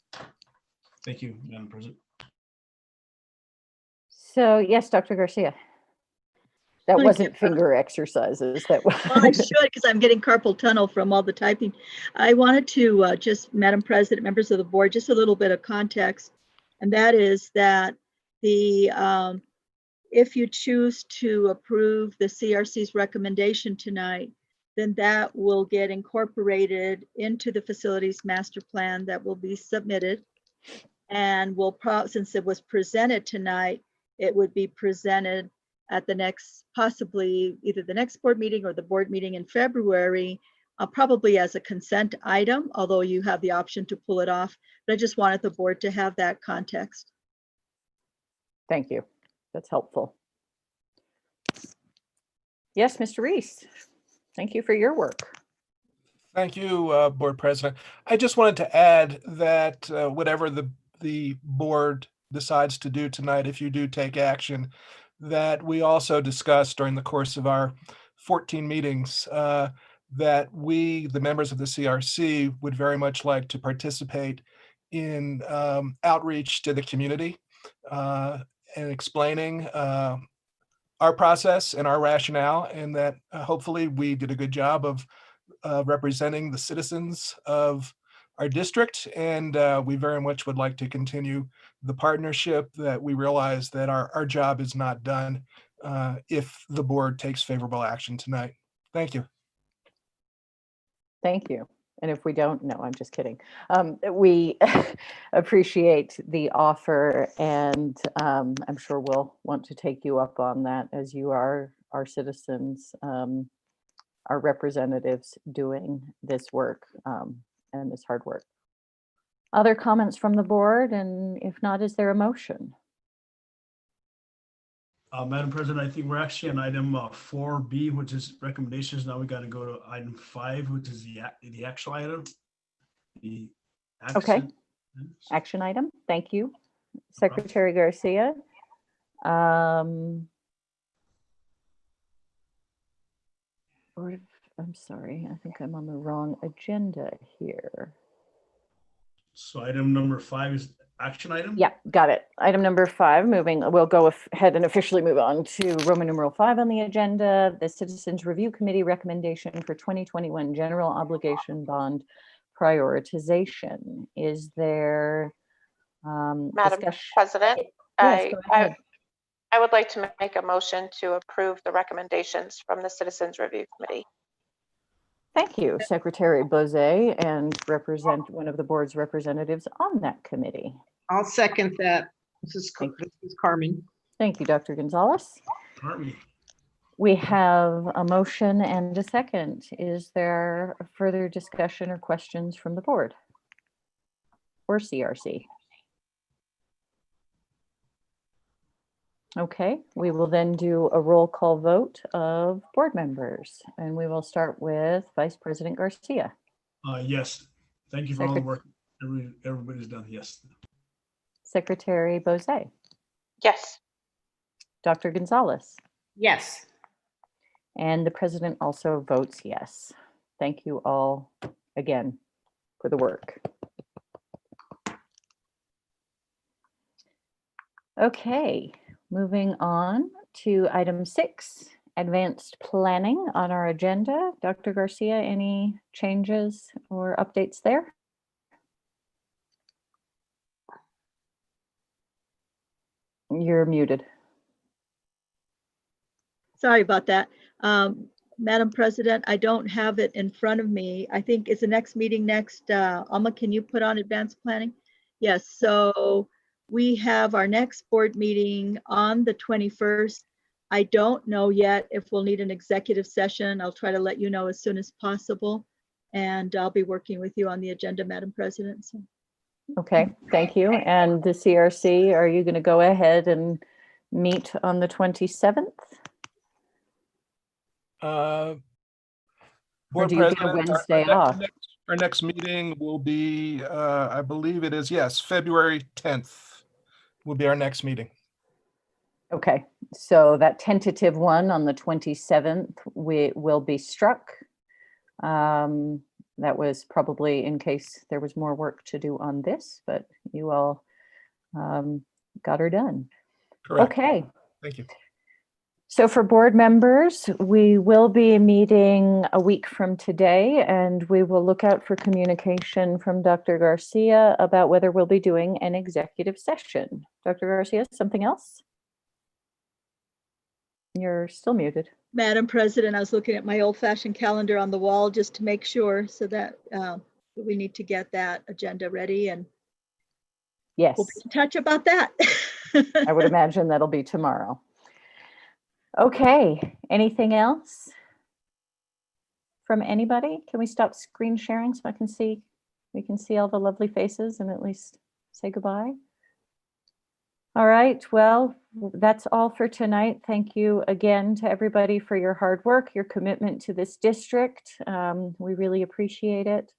Thank you, Madam President. So yes, Dr. Garcia. That wasn't finger exercises. That was. Well, I should, because I'm getting carpal tunnel from all the typing. I wanted to just, Madam President, members of the board, just a little bit of context. And that is that if you choose to approve the CRC's recommendation tonight, then that will get incorporated into the facilities master plan that will be submitted. And since it was presented tonight, it would be presented at the next, possibly either the next board meeting or the board meeting in February, probably as a consent item, although you have the option to pull it off. But I just wanted the board to have that context. Thank you. That's helpful. Yes, Mr. Reese. Thank you for your work. Thank you, Board President. I just wanted to add that whatever the board decides to do tonight, if you do take action, that we also discussed during the course of our 14 meetings that we, the members of the CRC, would very much like to participate in outreach to the community and explaining our process and our rationale, and that hopefully we did a good job of representing the citizens of our district. And we very much would like to continue the partnership, that we realize that our job is not done if the board takes favorable action tonight. Thank you. Thank you. And if we don't, no, I'm just kidding. We appreciate the offer, and I'm sure we'll want to take you up on that, as you are our citizens, our representatives doing this work and this hard work. Other comments from the board? And if not, is there a motion? Madam President, I think we're actually on item 4B, which is recommendations. Now we got to go to item 5, which is the actual item. The Okay. Action item. Thank you, Secretary Garcia. I'm sorry, I think I'm on the wrong agenda here. So item number 5 is action item? Yeah, got it. Item number 5, we'll go ahead and officially move on to Roman numeral 5 on the agenda, the Citizens Review Committee recommendation for 2021 general obligation bond prioritization. Is there Madam discussion? President, Yes, go ahead. I would like to make a motion to approve the recommendations from the Citizens Review Committee. Thank you, Secretary Bozé, and represent one of the board's representatives on that committee. I'll second that. This is Carmen. Thank you, Dr. Gonzalez. Carmen. We have a motion and a second. Is there further discussion or questions from the board or CRC? Okay, we will then do a roll call vote of board members, and we will start with Vice President Garcia. Yes. Thank you for all the work everybody's done. Yes. Secretary Bozé. Yes. Dr. Gonzalez. Yes. And the president also votes yes. Thank you all again for the work. Okay, moving on to item 6, advanced planning on our agenda. Dr. Garcia, any changes or updates there? You're muted. Sorry about that. Madam President, I don't have it in front of me. I think it's the next meeting next. Alma, can you put on advanced planning? Yes, so we have our next board meeting on the 21st. I don't know yet if we'll need an executive session. I'll try to let you know as soon as possible. And I'll be working with you on the agenda, Madam President. So. Okay, thank you. And the CRC, are you going to go ahead and meet on the 27th? Board or do you get a President, Wednesday off? Our next meeting will be, I believe it is, yes, February 10th will be our next meeting. Okay, so that tentative one on the 27th, we will be struck. That was probably in case there was more work to do on this, but you all got her done. Correct. Okay. Thank you. So for board members, we will be meeting a week from today, and we will look out for communication from Dr. Garcia about whether we'll be doing an executive session. Dr. Garcia, something else? You're still muted. Madam President, I was looking at my old-fashioned calendar on the wall just to make sure, so that we need to get that agenda ready, and yes, we'll be in touch about that. I would imagine that'll be tomorrow. Okay, anything else from anybody? Can we stop screen sharing so we can see all the lovely faces and at least say goodbye? All right, well, that's all for tonight. Thank you again to everybody for your hard work, your commitment to this district. We really appreciate it.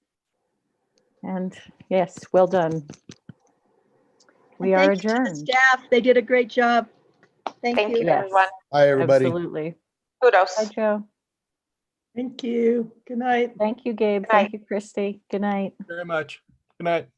And yes, well done. We are Thank you to the adjourned. staff, they did a great job. Thank you. Yes. Everyone. Hi, everybody. Absolutely. Kudos. Bye, Joe. Thank you. Good night. Thank you, Gabe. Good night. Thank you, Christy. Good night. Very much. Good night.